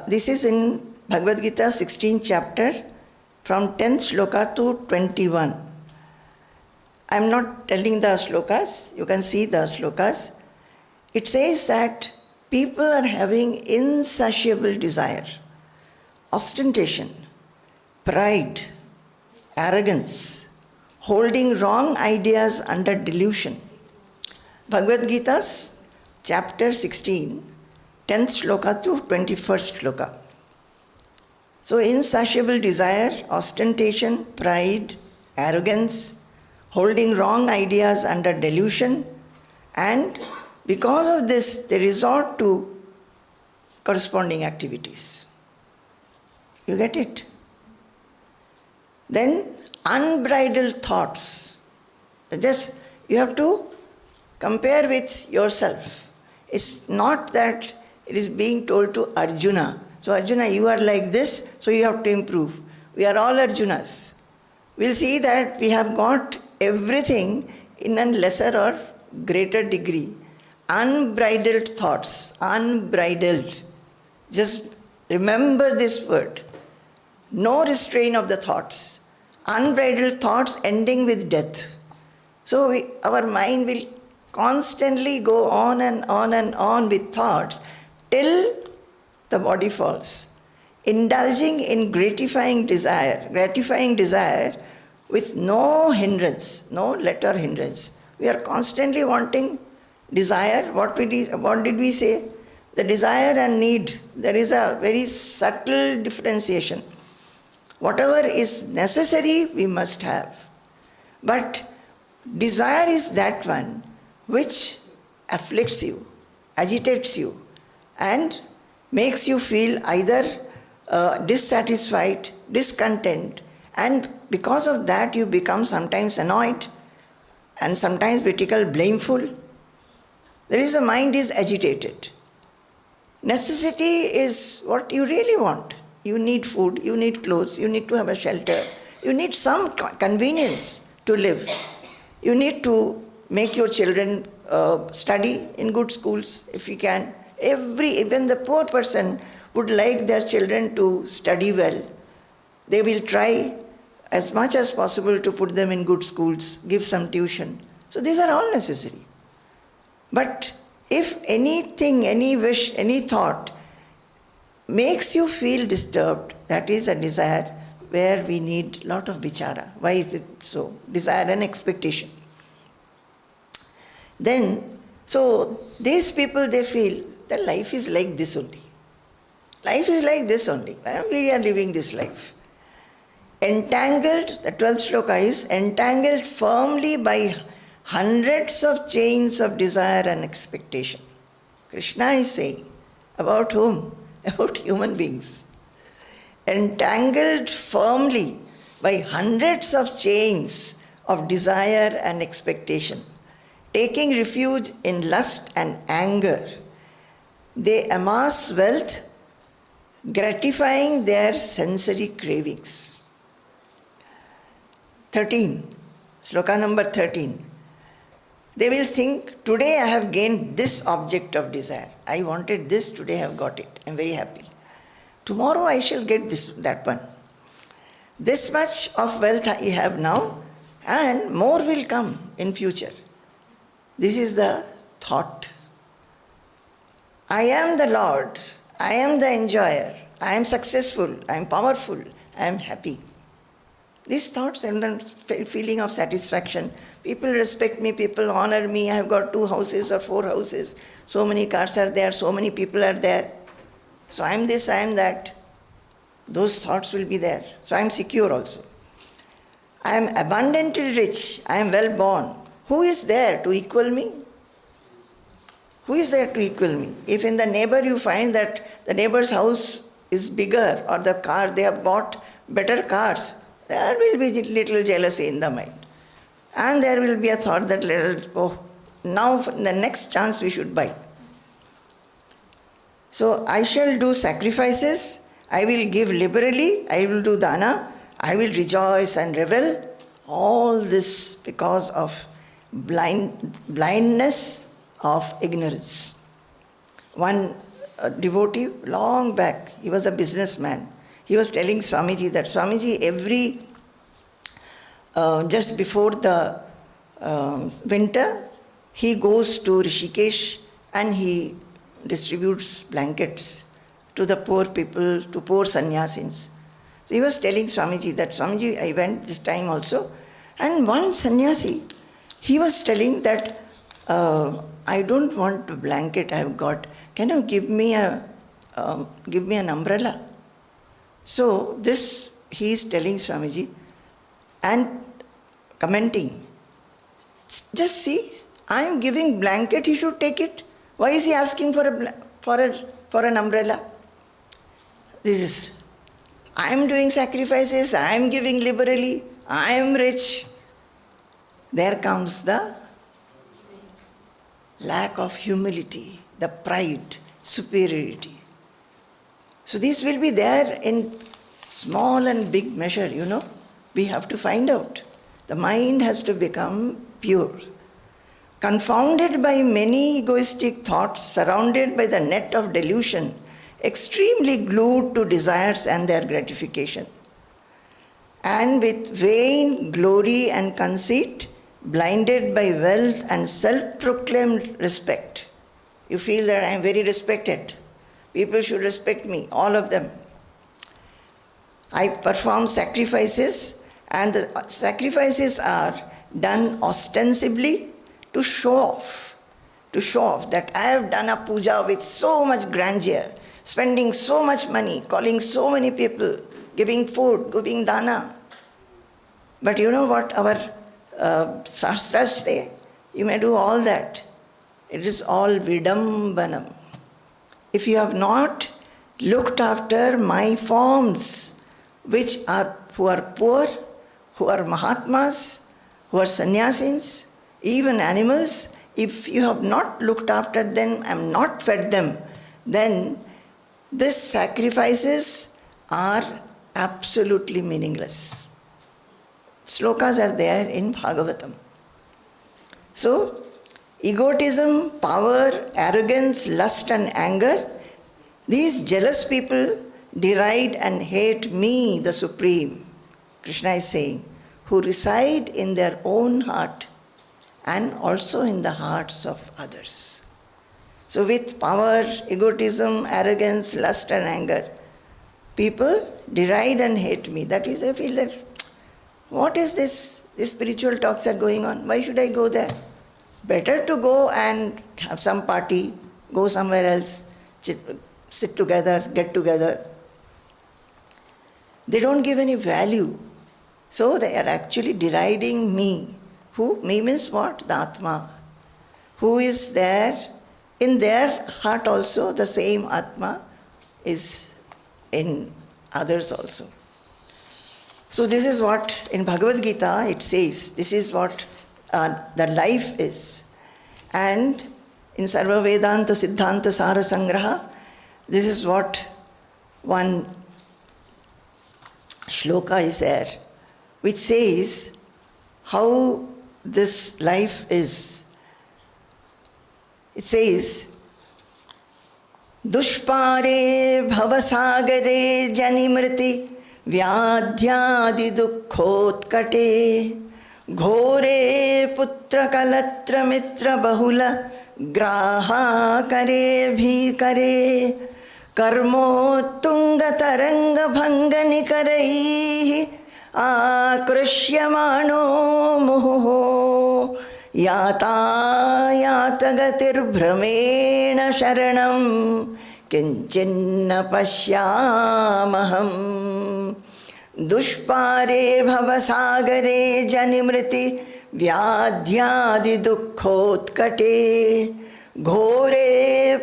[SPEAKER 1] this is in Bhagavad Gita 16th chapter, from 10th sloka to 21. I am not telling the slokas, you can see the slokas. It says that people are having insatiable desire, ostentation, pride, arrogance, holding wrong ideas under delusion. Bhagavad Gita's chapter 16, 10th sloka to 21st sloka. So insatiable desire, ostentation, pride, arrogance, holding wrong ideas under delusion, and because of this they resort to corresponding activities. You get it? Then unbridled thoughts. Just you have to compare with yourself. It's not that it is being told to Arjuna. So Arjuna, you are like this, so you have to improve. We are all Arjunas. We'll see that we have got everything in a lesser or greater degree. Unbridled thoughts, unbridled. Just remember this word. No restraint of the thoughts. Unbridled thoughts ending with death. So our mind will constantly go on and on and on with thoughts till the body falls. indulging in gratifying desire with no hindrance, no let or hindrance. We are constantly wanting desire. What did we say? The desire and need, there is a very subtle differentiation. Whatever is necessary, we must have. But desire is that one which afflicts you, agitates you, and makes you feel either dissatisfied, discontent, and because of that you become sometimes annoyed and sometimes critical, blameful. There is, the mind is agitated. Necessity is what you really want. You need food, you need clothes, you need to have a shelter, you need some convenience to live. You need to make your children study in good schools if you can. Even the poor person would like their children to study well. They will try as much as possible to put them in good schools, give some tuition. So these are all necessary. But if anything, any wish, any thought makes you feel disturbed, that is a desire where we need a lot of vichara. Why is it so? Desire and expectation. Then, so these people, they feel that life is like this only. Life is like this only. We are living this life. Entangled, the 12th sloka is entangled firmly by hundreds of chains of desire and expectation. Krishna is saying, about whom? About human beings. Entangled firmly by hundreds of chains of desire and expectation, taking refuge in lust and anger, they amass wealth, gratifying their sensory cravings. 13, sloka number 13. They will think, today I have gained this object of desire. I wanted this, today I have got it. I am very happy. Tomorrow I shall get that one. This much of wealth I have now, and more will come in future. This is the thought. I am the Lord, I am the enjoyer, I am successful, I am powerful, I am happy. These thoughts and the feeling of satisfaction. People respect me, people honor me, I have got 2 houses or 4 houses, so many cars are there, so many people are there. So I am this, I am that. Those thoughts will be there. So I am secure also. I am abundantly rich, I am well born. Who is there to equal me? Who is there to equal me? If in the neighbor you find that the neighbor's house is bigger or the car, they have bought better cars, there will be little jealousy in the mind. And there will be a thought that, now the next chance we should buy. So I shall do sacrifices, I will give liberally, I will do dana, I will rejoice and revel. All this because of blindness of ignorance. One devotee, long back, he was a businessman. He was telling Swamiji that, Swamiji, just before the winter, he goes to Rishikesh and he distributes blankets to the poor people, to poor sannyasins. So he was telling Swamiji that, Swamiji, I went this time also, and one sannyasi, he was telling that, I don't want a blanket I have got. Can you give me an umbrella? So this he is telling Swamiji and commenting, just see, I am giving blanket, he should take it. Why is he asking for an umbrella? This is, I am doing sacrifices, I am giving liberally, I am rich. There comes the lack of humility, the pride, superiority. So these will be there in small and big measure, We have to find out. The mind has to become pure. Confounded by many egoistic thoughts, surrounded by the net of delusion, extremely glued to desires and their gratification, and with vain glory and conceit, blinded by wealth and self-proclaimed respect. You feel that I am very respected. People should respect me, all of them. I perform sacrifices, and the sacrifices are done ostensibly to show off that I have done a puja with so much grandeur, spending so much money, calling so many people, giving food, giving dana. But you know what our shastras say? You may do all that. It is all vidambanam. If you have not looked after my forms, who are poor, who are mahatmas, who are sannyasins, even animals, if you have not looked after them and not fed them, then these sacrifices are absolutely meaningless. Slokas are there in Bhagavatam. So, egotism, power, arrogance, lust and anger, these jealous people deride and hate me, the Supreme, Krishna is saying, who reside in their own heart and also in the hearts of others. So with power, egotism, arrogance, lust and anger, people deride and hate me. That is, they feel that, what is this? These spiritual talks are going on. Why should I go there? Better to go and have some party, go somewhere else, sit together, get together. They don't give any value. So they are actually deriding me. Who? Me means what? The Atma. Who is there? In their heart also, the same Atma is in others also. So this is what in Bhagavad Gita it says. This is what the life is. And in Sarva Vedanta Siddhanta Sara Sangrahah, this is what one shloka is there, which says how this life is. It says, Dushpare bhavasagare janimriti vyadhyadi dukkhotkate ghore putra kalatra mitra bahula graha kare bhikare karmottunga taranga bhangani karaihi akrishyamano muho yatagatir bhramena sharanam kinchinna pashyamaham dushpare bhavasagare janimriti vyadhyadi dukkhotkate ghore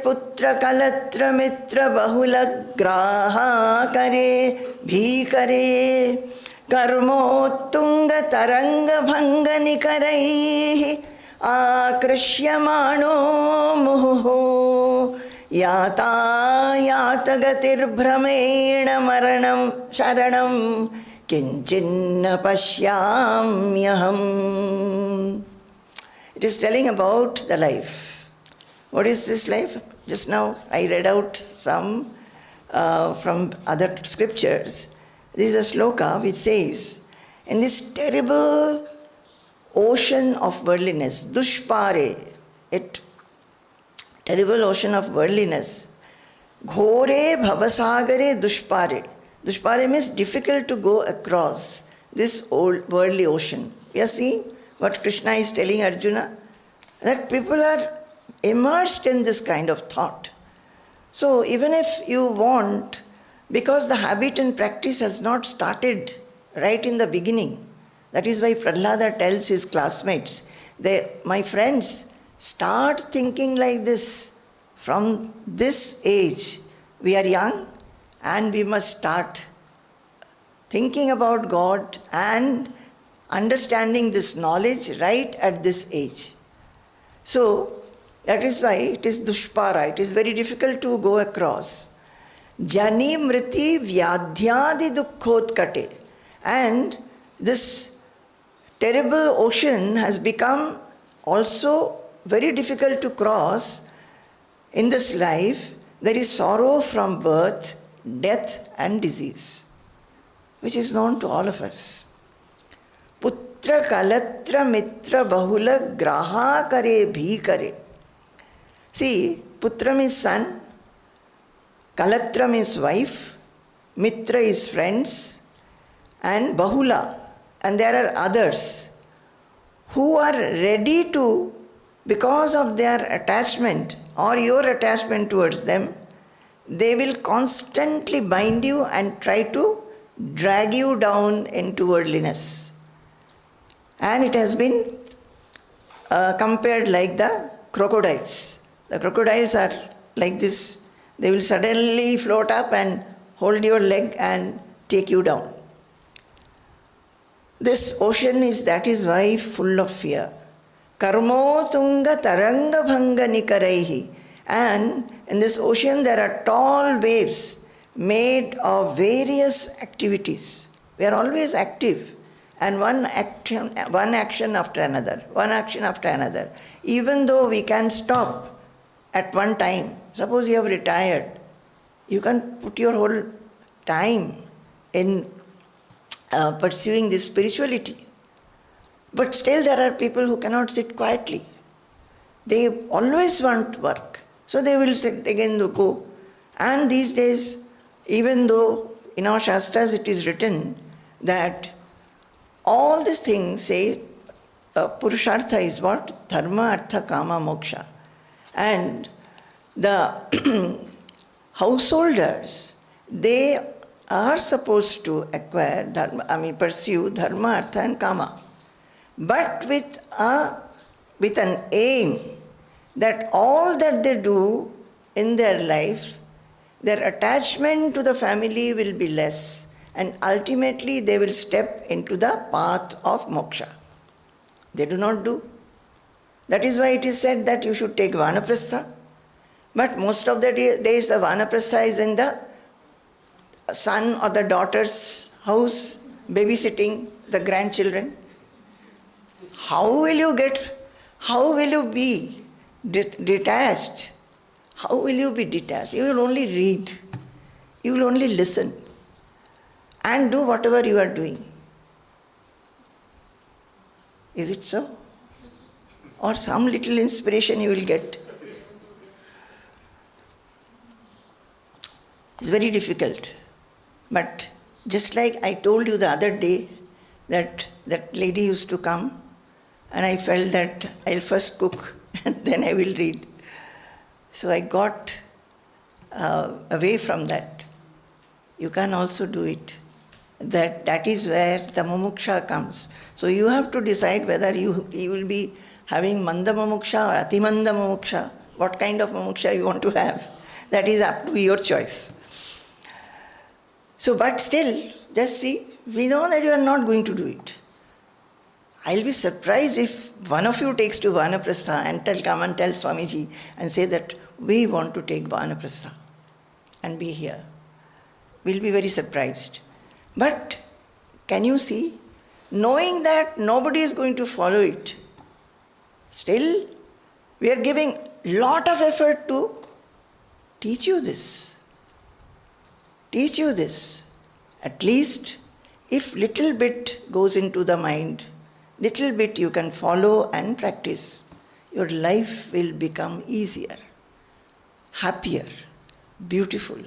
[SPEAKER 1] putra kalatra mitra bahula graha kare bhikare karmottunga taranga bhangani karaihi akrishyamano muho yatagatir bhramena maranam sharanam kinchinna pashyamyaham. It is telling about the life. What is this life? Just now I read out some from other scriptures. This is a sloka which says, in this terrible ocean of worldliness, dushpare, terrible ocean of worldliness, ghore bhavasagare dushpare. Dushpare means difficult to go across this old worldly ocean. You are seeing what Krishna is telling Arjuna? That people are immersed in this kind of thought. So even if you want, because the habit and practice has not started right in the beginning, that is why Prahlada tells his classmates, my friends, start thinking like this from this age. We are young and we must start thinking about God and understanding this knowledge right at this age. So that is why it is dushpara, it is very difficult to go across. Jani mriti vyadhyadi dukkhotkate. And this terrible ocean has become also very difficult to cross in this life. There is sorrow from birth, death and disease, which is known to all of us. Putra kalatra mitra bahula graha kare bhikare. See, putra means son, kalatra means wife, Mitra is friends, and Bahula, and there are others who are ready to, because of their attachment or your attachment towards them, they will constantly bind you and try to drag you down into worldliness. And it has been compared like the crocodiles. The crocodiles are like this. They will suddenly float up and hold your leg and take you down. This ocean that is why full of fear. Karmo tunga taranga bhanga nikaraihi. And in this ocean there are tall waves made of various activities. We are always active, and one action after another. Even though we can stop at one time. Suppose you have retired, you can put your whole time in pursuing this spirituality. But still there are people who cannot sit quietly. They always want work. So they will sit again, go. And these days, even though in our Shastras it is written that all these things say Purushartha is what? Dharma, Artha, Kama, Moksha. And the householders, they are supposed to acquire dharma, pursue Dharma, Artha and Kama. But with an aim that all that they do in their life, their attachment to the family will be less, and ultimately they will step into the path of moksha. They do not do. That is why it is said that you should take vanaprastha. But most of the days the vanaprastha is in the son or the daughter's house, babysitting the grandchildren. How will you be detached? How will you be detached? You will only read. You will only listen and do whatever you are doing. Is it so? Or some little inspiration you will get. It's very difficult. But just like I told you the other day that lady used to come, and I felt that I'll first cook and then I will read. So I got away from that. You can also do it. That is where the mumuksha comes. So you have to decide whether you will be having manda mumuksha or atimanda mumuksha, what kind of mumuksha you want to have. That is up to your choice. So, but still, just see, we know that you are not going to do it. I'll be surprised if one of you takes to Vanaprastha and come and tell Swamiji and say that we want to take Vanaprastha and be here. We'll be very surprised. But can you see, knowing that nobody is going to follow it, still we are giving lot of effort to teach you this. Teach you this. At least if little bit goes into the mind, little bit you can follow and practice, your life will become easier, happier, beautiful.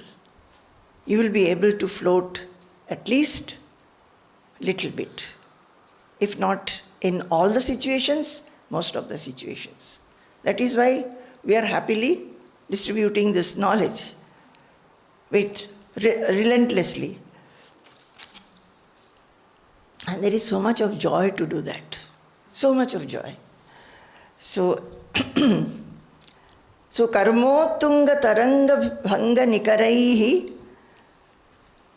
[SPEAKER 1] You will be able to float at least little bit. If not in all the situations, most of the situations. That is why we are happily distributing this knowledge relentlessly. And there is so much of joy to do that. So much of joy. So karmo tunga taranga bhanga nikaraihi.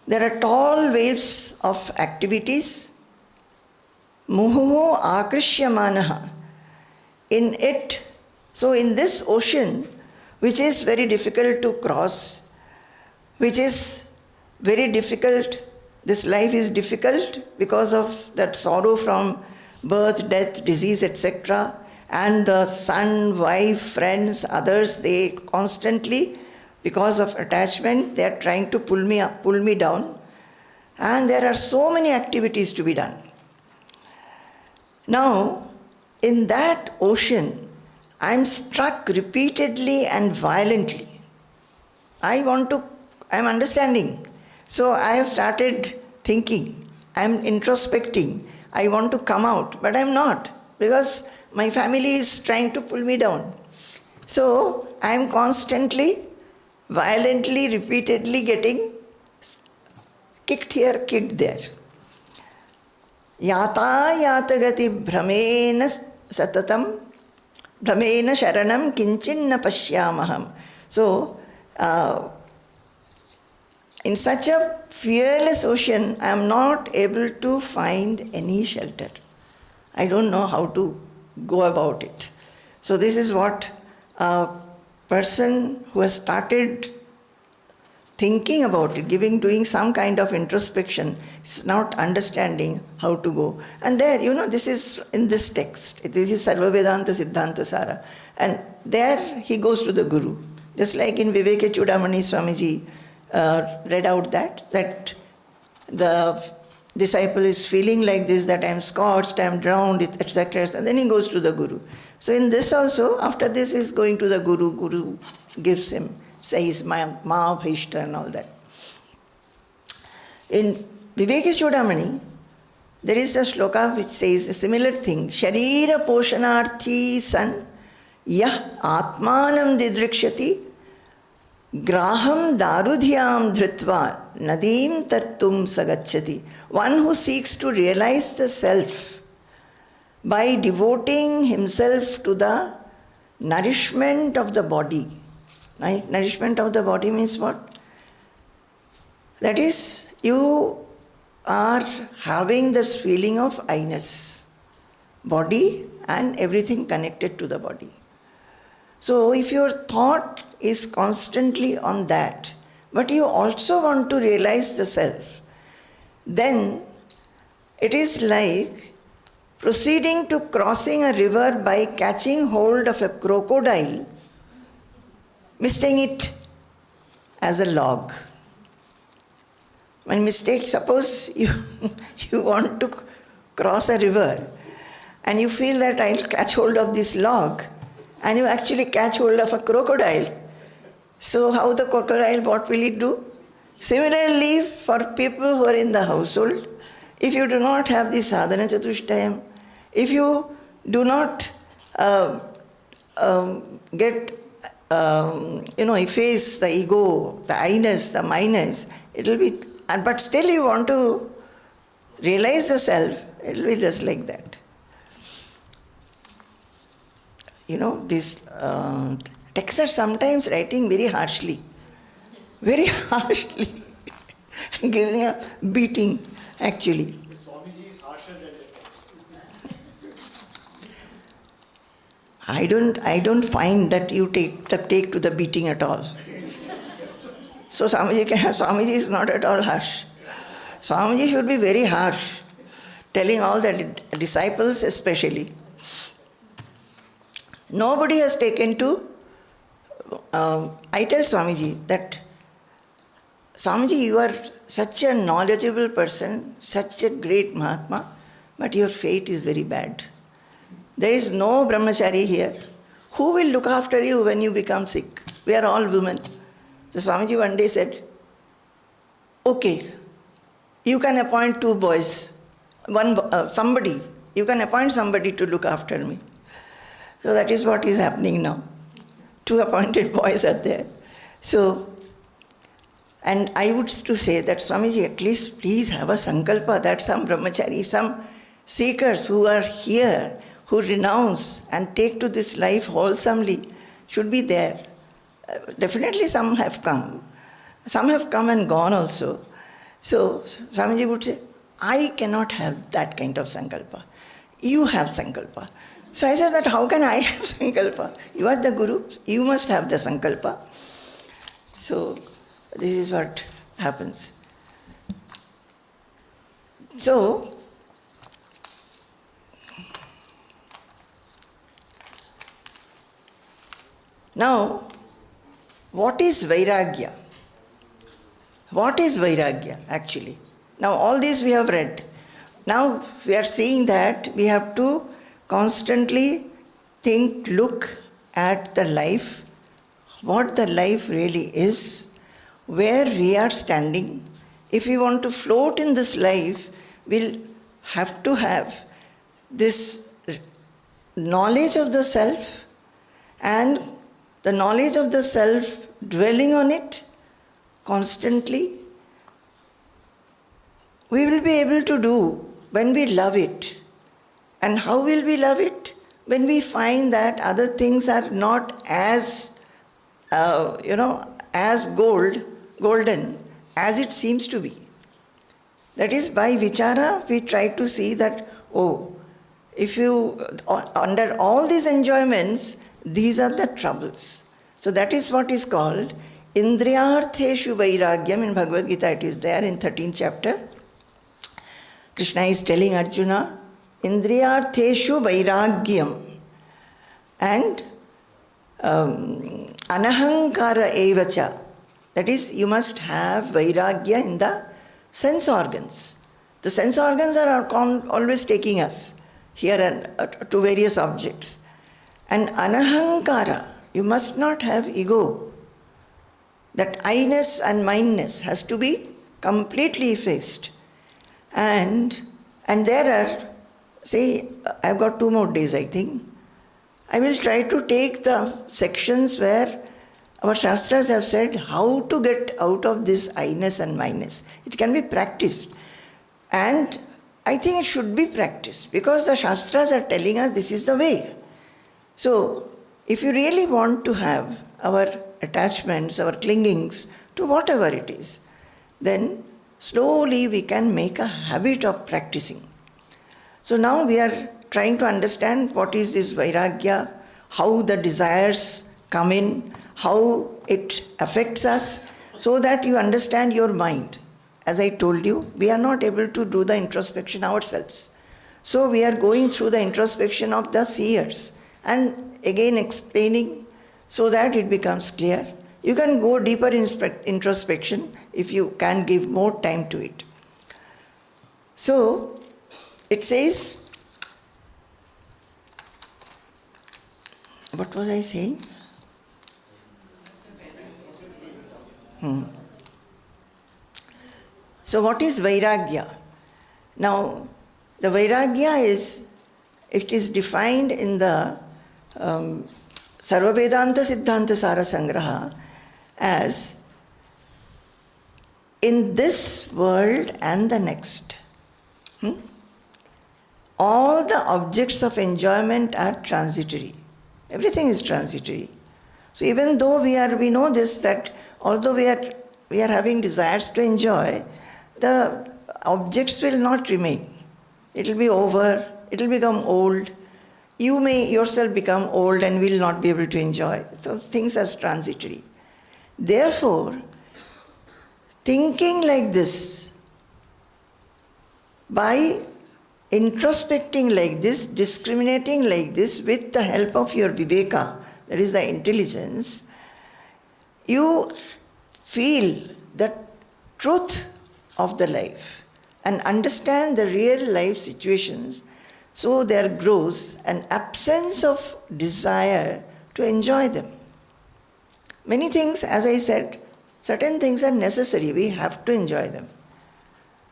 [SPEAKER 1] There are tall waves of activities. Muhu akrishyamanaha. In it, so in this ocean, which is very difficult to cross, which is very difficult, this life is difficult because of that sorrow from birth, death, disease, etc. And the son, wife, friends, others, they constantly, because of attachment, they are trying to pull me down. And there are so many activities to be done. Now, in that ocean, I am struck repeatedly and violently. I am understanding So I have started thinking, I am introspecting, I want to come out, but I am not, because my family is trying to pull me down. So I am constantly, violently, repeatedly getting kicked here, kicked there. Yata yatagati bhramena satatam bhramena sharanam kinchinna pashyamaham. So, in such a fearless ocean, I am not able to find any shelter. I don't know how to go about it. So this is what a person who has started thinking about it, doing some kind of introspection, is not understanding how to go. And there, this is in this text. This is Sarva Vedanta Siddhanta Sara. And there he goes to the Guru. Just like in Vivekachoodamani Swamiji read out that the disciple is feeling like this, that I am scorched, I am drowned, etc. And then he goes to the Guru. So in this also, after this is going to the Guru. Guru gives him, says, Ma Bhishta and all that. In Vivekachoodamani, there is a shloka which says a similar thing. Sharira poshanarthi san yah atmanam didrikshati graham darudhyam dhritva nadim tartum sagacchati. One who seeks to realize the self by devoting himself to the nourishment of the body. Nourishment of the body means what? That is, you are having this feeling of I-ness, body and everything connected to the body. So if your thought is constantly on that, but you also want to realize the self, then it is like proceeding to crossing a river by catching hold of a crocodile, mistaking it as a log. When suppose you want to cross a river and you feel that I'll catch hold of this log, and you actually catch hold of a crocodile. So how the crocodile, what will it do? Similarly, for people who are in the household, if you do not have the sadhana chatushtayam, if you do not efface the ego, the I-ness, the my-ness, it will be, but still you want to realize the self, it will be just like that. These texts are sometimes writing very harshly, giving a beating, actually.
[SPEAKER 3] Swamiji is harsher than the text.
[SPEAKER 1] I don't find that you take to the beating at all. So Swamiji is not at all harsh. Swamiji should be very harsh, telling all the disciples especially. Nobody has taken to, I tell Swamiji that, Swamiji, you are such a knowledgeable person, such a great Mahatma, but your fate is very bad. There is no brahmachari here. Who will look after you when you become sick? We are all women. So Swamiji one day said, okay, you can appoint 2 boys, you can appoint somebody to look after me. So that is what is happening now. 2 appointed boys are there. So, and I would to say that Swamiji, at least please have a sankalpa that some brahmachari, some seekers who are here, who renounce and take to this life wholesomely, should be there. Definitely some have come. Some have come and gone also. So Swamiji would say, I cannot have that kind of sankalpa. You have sankalpa. So I said that how can I have sankalpa? You are the Guru, you must have the sankalpa. So this is what happens. So now, what is Vairagya? What is Vairagya actually? Now all this we have read. Now we are seeing that we have to constantly look at the life, what the life really is, where we are standing, if we want to float in this life, we'll have to have this knowledge of the self, and the knowledge of the self, dwelling on it constantly, we will be able to do when we love it. And how will we love it? When we find that other things are not as, as golden as it seems to be. That is, by vichara, we try to see that, if you, under all these enjoyments, these are the troubles. So that is what is called Indriyartheshu Vairagyam. In Bhagavad Gita it is there in 13th chapter. Krishna is telling Arjuna, Indriyartheshu Vairagyam. And Anahankara evacha. That is, you must have Vairagya in the sense organs. The sense organs are always taking us here and to various objects. And Anahankara, you must not have ego. That I-ness and mine-ness has to be completely effaced. And there are, say, I've got 2 more days, I think. I will try to take the sections where our Shastras have said how to get out of this I-ness and mine-ness. It can be practiced. And I think it should be practiced because the Shastras are telling us this is the way. So, if you really want to have our attachments, our clingings to whatever it is, then slowly we can make a habit of practicing. So now we are trying to understand what is this Vairagya, how the desires come in, how it affects us, so that you understand your mind. As I told you, we are not able to do the introspection ourselves. So we are going through the introspection of the seers and again explaining so that it becomes clear. You can go deeper in introspection if you can give more time to it. So it says, what was I saying? So what is Vairagya? Now, the Vairagya it is defined in the Sarva Vedanta Siddhanta Sara Sangrahah as in this world and the next. All the objects of enjoyment are transitory. Everything is transitory. So even though we know this, that although we are having desires to enjoy, the objects will not remain. It will be over, it will become old. You may yourself become old and will not be able to enjoy. So things are transitory. Therefore, thinking like this, by introspecting like this, discriminating like this with the help of your viveka, that is the intelligence, you feel the truth of the life and understand the real life situations. So there grows an absence of desire to enjoy them. Many things, as I said, certain things are necessary. We have to enjoy them.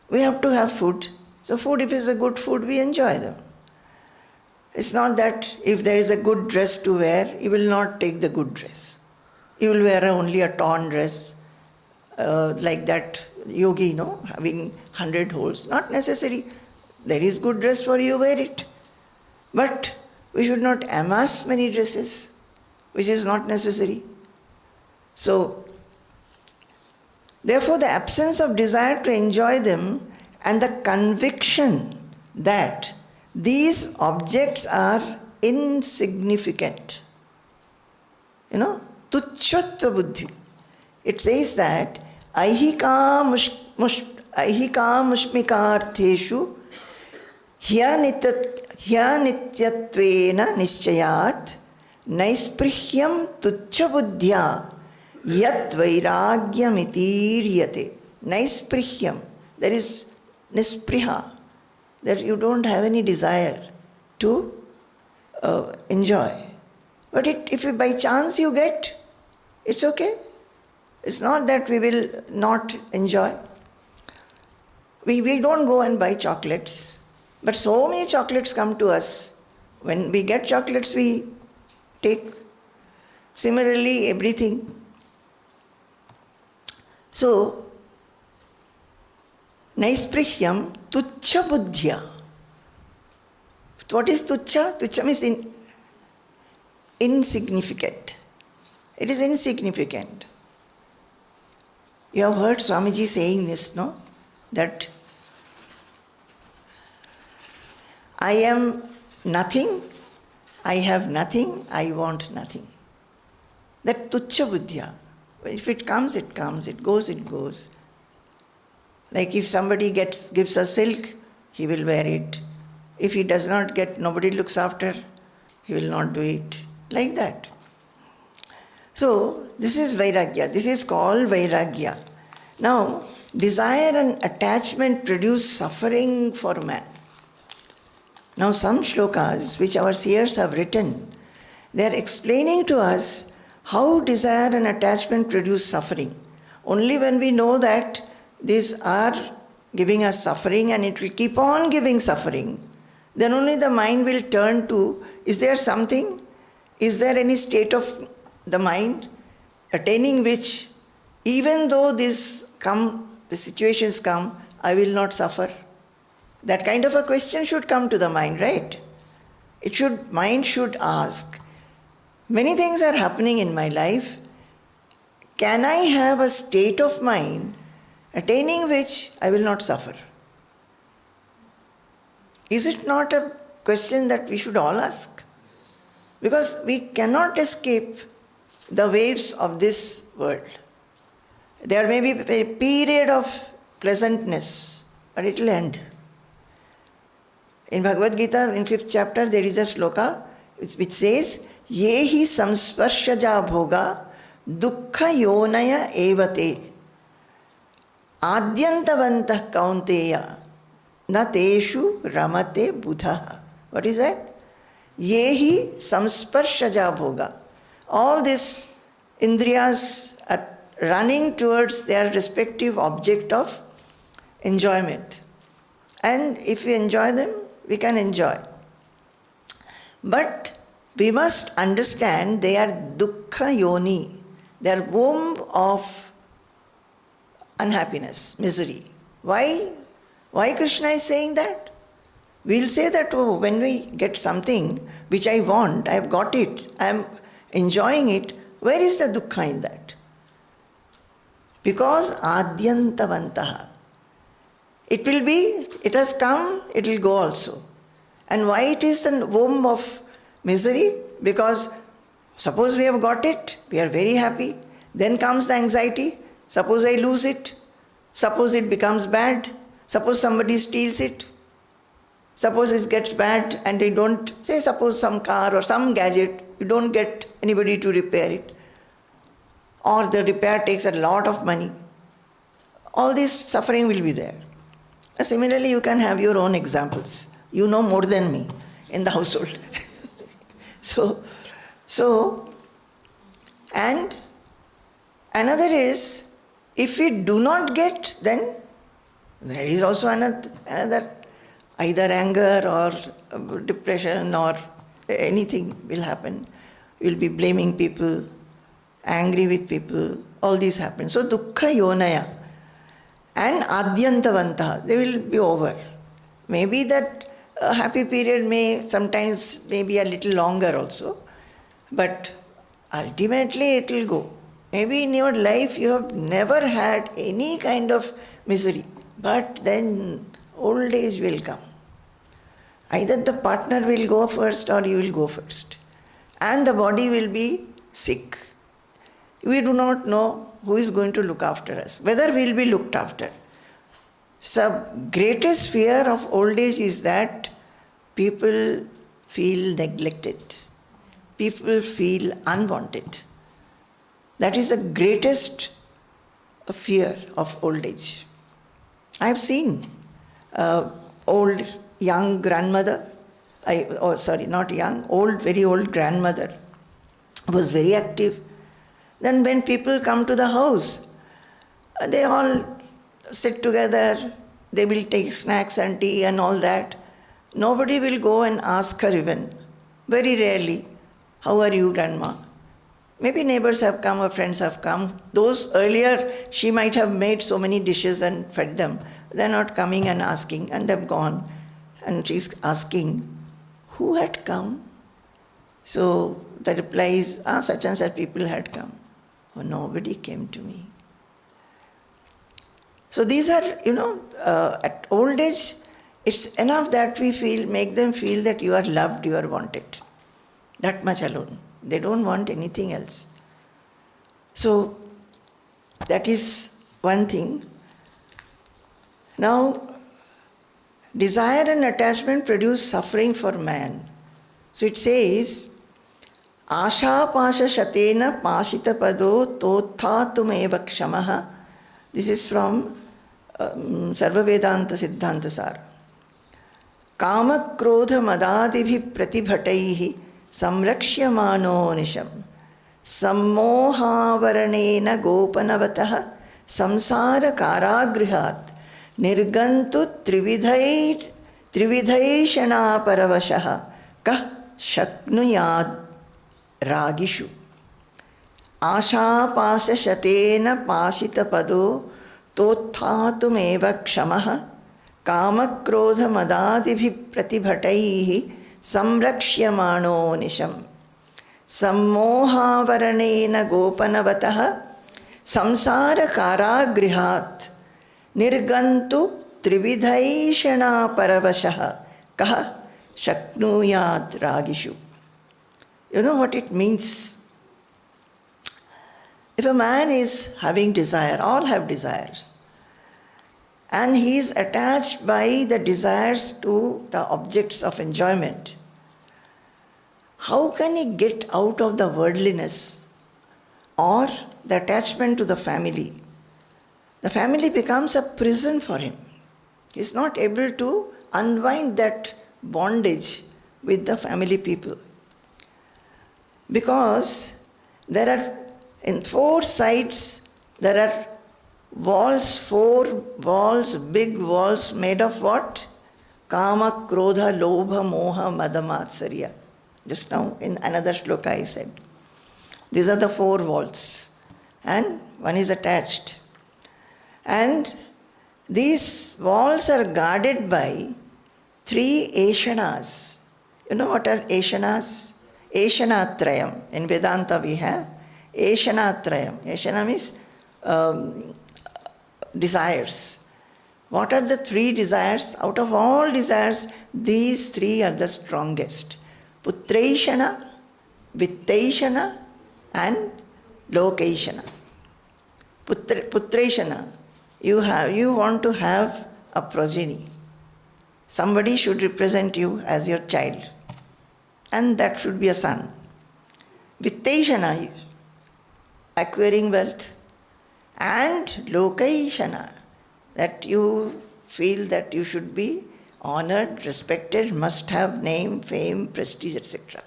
[SPEAKER 1] We have to have food. So food, if it's a good food, we enjoy them. It's not that if there is a good dress to wear, you will not take the good dress. You will wear only a torn dress, like that yogi, having 100 holes. Not necessary. There is good dress for you, wear it. But we should not amass many dresses, which is not necessary. So, therefore, the absence of desire to enjoy them and the conviction that these objects are insignificant. Tuchatva buddhi. It says that ahika mushmikartheshu hyanityattvena nischayat naispryhyam tuchcha buddhya yat vairagyamitiryate. Naispryhyam. There is nispriha, that you don't have any desire to enjoy. But if by chance you get, it's okay. It's not that we will not enjoy. We don't go and buy chocolates, but so many chocolates come to us. When we get chocolates, we take. Similarly, everything. So, Naisprihyam tuchcha buddhya. What is tuchcha? Tuchcha means insignificant. It is insignificant. You have heard Swamiji saying this, no? That I am nothing, I have nothing, I want nothing. That tuchcha buddhya. If it comes, it comes. It goes, it goes. Like if somebody gives a silk, he will wear it. If he does not get, nobody looks after, he will not do it. Like that. So, this is Vairagya. This is called Vairagya. Now, desire and attachment produce suffering for man. Now, some shlokas which our seers have written, they are explaining to us how desire and attachment produce suffering. Only when we know that these are giving us suffering and it will keep on giving suffering, then only the mind will turn to, is there something? Is there any state of the mind attaining which, even though the situations come, I will not suffer? That kind of a question should come to the mind, right? Mind should ask, many things are happening in my life. Can I have a state of mind attaining which I will not suffer? Is it not a question that we should all ask? Because we cannot escape the waves of this world. There may be a period of pleasantness, but it will end. In Bhagavad Gita, in 5th chapter, there is a sloka which says, Yehi samsparshaja bhoga dukkha yonaya evate adyantavantah kaunteya na teshu ramate buddha. What is that? Yehi samsparshaja bhoga. All these indriyas are running towards their respective object of enjoyment. And if we enjoy them, we can enjoy. But we must understand they are dukkha yoni. They are womb of unhappiness, misery. Why? Why Krishna is saying that? We'll say that, oh, when we get something which I want, I have got it, I am enjoying it, where is the dukkha in that? Because adyantavantaha. It has come, it will go also. And why it is the womb of misery? Because suppose we have got it, we are very happy. Then comes the anxiety. Suppose I lose it. Suppose it becomes bad. Suppose somebody steals it. Suppose it gets bad and they don't, say suppose some car or some gadget, you don't get anybody to repair it. Or the repair takes a lot of money. All this suffering will be there. Similarly, you can have your own examples. You know more than me in the household. And another is, if we do not get, then there is also another either anger or depression or anything will happen. We'll be blaming people, angry with people, all these happen. So dukkha yonaya and adyantavantaha, they will be over. Maybe that happy period may be a little longer also, but ultimately it will go. Maybe in your life you have never had any kind of misery, but then old age will come. Either the partner will go first or you will go first. And the body will be sick. We do not know who is going to look after us, whether we will be looked after. So, greatest fear of old age is that people feel neglected. People feel unwanted. That is the greatest fear of old age. I have seen young grandmother, very old grandmother was very active. Then when people come to the house, they all sit together, they will take snacks and tea and all that. Nobody will go and ask her even. Very rarely, how are you, grandma? Maybe neighbors have come or friends have come. Those earlier, she might have made so many dishes and fed them. They're not coming and asking, and they've gone. And she's asking, who had come? So the reply is, such and such people had come. Oh, nobody came to me. So these are, at old age, it's enough that we make them feel that you are loved, you are wanted. That much alone. They don't want anything else. So that is one thing. Now, desire and attachment produce suffering for man. So it says, Asha pasha shatena pashita pado tothatum eva kshamaha. This is from Sarva Vedanta Siddhanta Sara. Kama krodha madadibhi pratibhataihi samrakshyamano nisham sammohavaranena gopanavataha samsara karagrihat nirgantu trividhaishana paravashaha kah shaknuyad ragishu. Asha pasha shatena pashita pado tothatum eva kshamaha kama krodha madadibhi pratibhataihi samrakshyamano nisham sammohavaranena gopanavataha samsara karagrihat nirgantu trividhaishana paravashaha kah shaknuyat ragishu. You know what it means? If a man is having desire, all have desires, and he is attached by the desires to the objects of enjoyment, how can he get out of the worldliness or the attachment to the family? The family becomes a prison for him. He is not able to unwind that bondage with the family people. Because there are, in four sides, there are walls, four walls, big walls made of what? Kama, Krodha, Lobha, Moha, Mada, Matsarya. Just now in another shloka I said. These are the four walls. And one is attached. And these walls are guarded by three Eshanas. You know what are Eshanas? Eshanatrayam. In Vedanta we have Eshanatrayam. Eshana means desires. What are the three desires? Out of all desires, these three are the strongest. Putraishana, Vittaishana and Lokaishana. Putraishana, you want to have a progeny. Somebody should represent you as your child. And that should be a son. Vittaishana, acquiring wealth. And Lokaishana, that you feel that you should be honored, respected, must have name, fame, prestige, etc.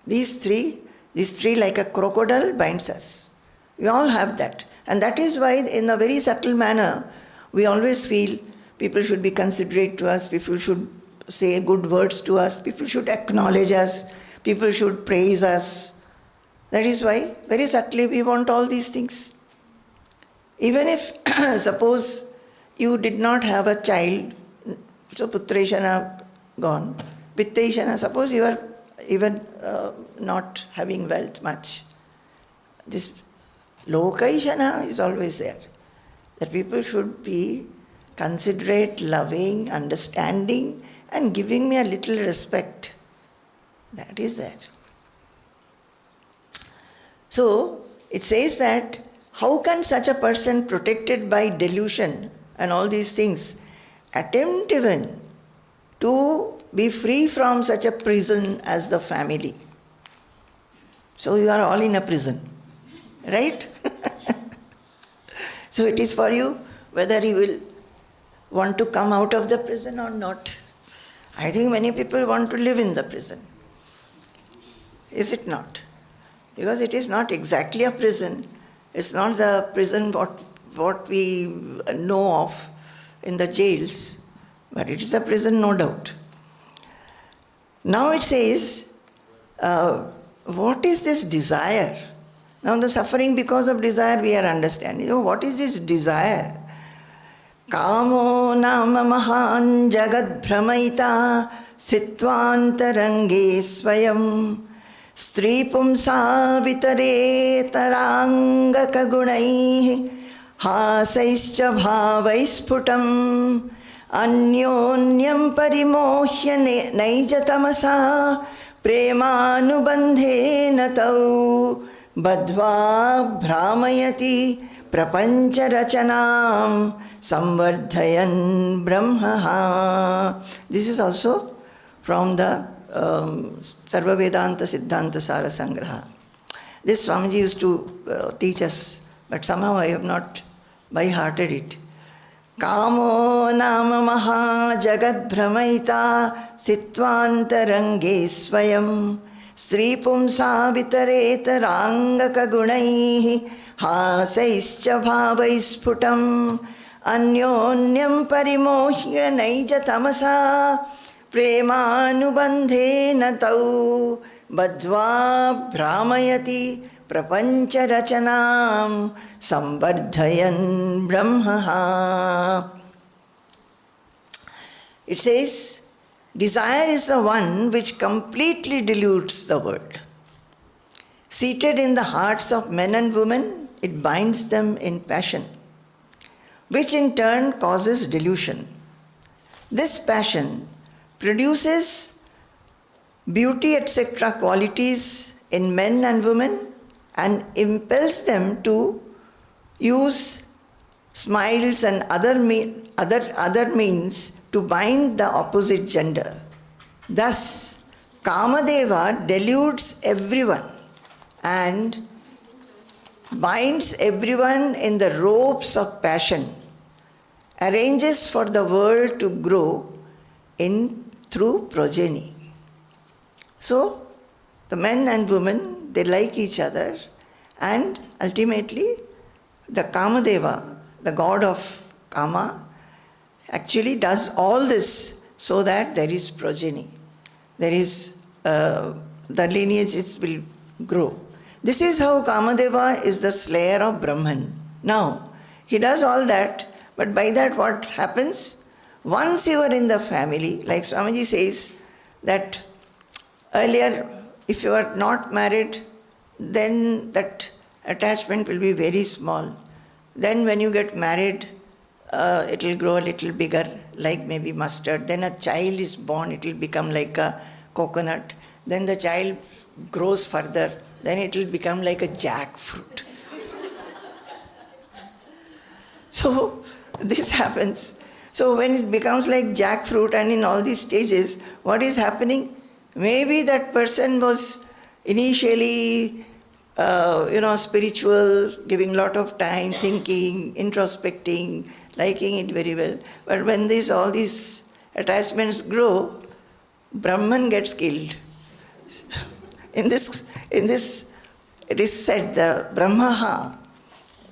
[SPEAKER 1] These three like a crocodile binds us. We all have that. And that is why in a very subtle manner, we always feel people should be considerate to us, people should say good words to us, people should acknowledge us, people should praise us. That is why, very subtly, we want all these things. Even if, suppose, you did not have a child, so Putraishana gone, Vittaishana, suppose you are even not having wealth much. This Lokaishana is always there. That people should be considerate, loving, understanding, and giving me a little respect. That is there. So, it says that how can such a person protected by delusion and all these things attempt even to be free from such a prison as the family? So you are all in a prison, right? So it is for you whether you will want to come out of the prison or not. I think many people want to live in the prison. Is it not? Because it is not exactly a prison. It's not the prison what we know of. in the jails, but it is a prison, no doubt. Now it says, what is this desire? Now the suffering because of desire we are understanding. What is this desire? Kamo nama mahan jagad bhramaita sitvantarange swayam stri pumsa vitare taranga kagunai hasaischa bhavaisphutam anyonyam parimohya naijatamasa premanubandhena tau badhva bhramayati prapancharachanam samvardhayan brahmaha. This is also from the Sarva Vedanta Siddhanta Sara Sangrahah. This Swamiji used to teach us, but somehow I have not by-hearted it. Kamo nama maha jagad bhramaita sitvantarange swayam Sri pumsa vitareta rangaka gunaihi hasaischa bhavaisphutam anyonyam parimohya naija tamasa premanubandhena tau badhva bhramayati prapancharachanam samvardhayan brahmaha. It says, desire is the one which completely deludes the world. Seated in the hearts of men and women, it binds them in passion, which in turn causes delusion. This passion produces beauty, etc. qualities in men and women and impels them to use smiles and other means to bind the opposite gender. Thus, Kamadeva deludes everyone and binds everyone in the ropes of passion, arranges for the world to grow through progeny. So, the men and women, they like each other, and ultimately the Kamadeva, the god of Kama, actually does all this so that there is progeny. There is, the lineage will grow. This is how Kamadeva is the slayer of Brahman. Now, he does all that, but by that what happens? Once you are in the family, like Swamiji says, that earlier, if you are not married, then that attachment will be very small. Then when you get married, it will grow a little bigger, like maybe mustard. Then a child is born, it will become like a coconut. Then the child grows further, then it will become like a jackfruit. So this happens. So when it becomes like jackfruit and in all these stages, what is happening? Maybe that person was initially spiritual, giving lot of time, thinking, introspecting, liking it very well. But when all these attachments grow, Brahman gets killed. In this, it is said, the Brahmaha,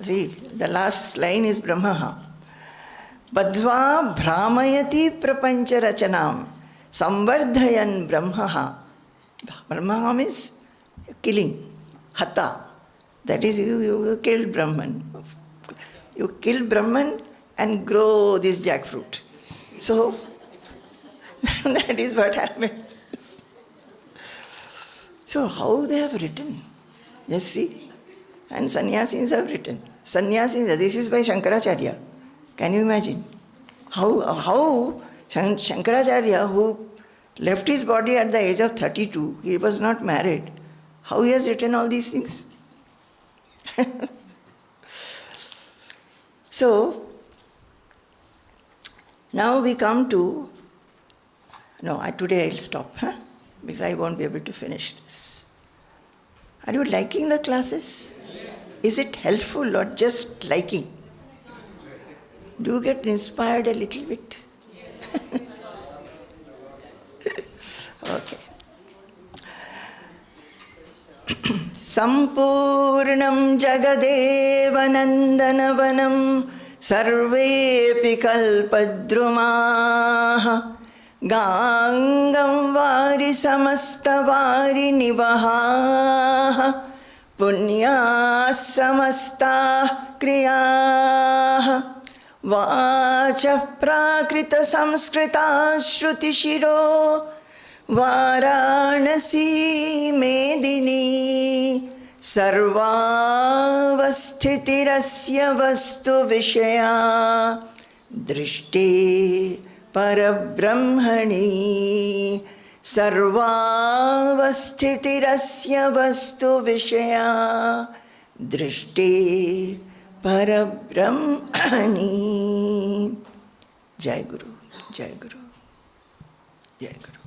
[SPEAKER 1] see, the last line is Brahmaha. Badhva bhramayati prapancharachanam samvardhayan brahmaha. Brahmaha means killing. Hata. That is, you killed Brahman. You kill Brahman and grow this jackfruit. So, that is what happens. So, how they have written? Just see. And sannyasis have written. Sannyasis, this is by Shankaracharya. Can you imagine? How Shankaracharya, who left his body at the age of 32, he was not married, how he has written all these things? So, now we come to, today I'll stop, because I won't be able to finish this. Are you liking the classes? Yes. Is it helpful or just liking? Do you get inspired a little bit? Yes. Okay. Sampurnam Jagadevanandanavanam सर्वेऽपि कल्पद्रुमाः गाङ्गं वारि समस्तवारि निवहाः पुण्याः समस्ताः क्रियाः वाचः प्राकृतसंस्कृताः श्रुतिशिरो वाराणसी मेदिनी सर्वावस्थितिरस्य वस्तुविषया दृष्टे परब्रह्मणि सर्वावस्थितिरस्य वस्तुविषया दृष्टे परब्रह्मणि। जय गुरु, जय गुरु, जय गुरु।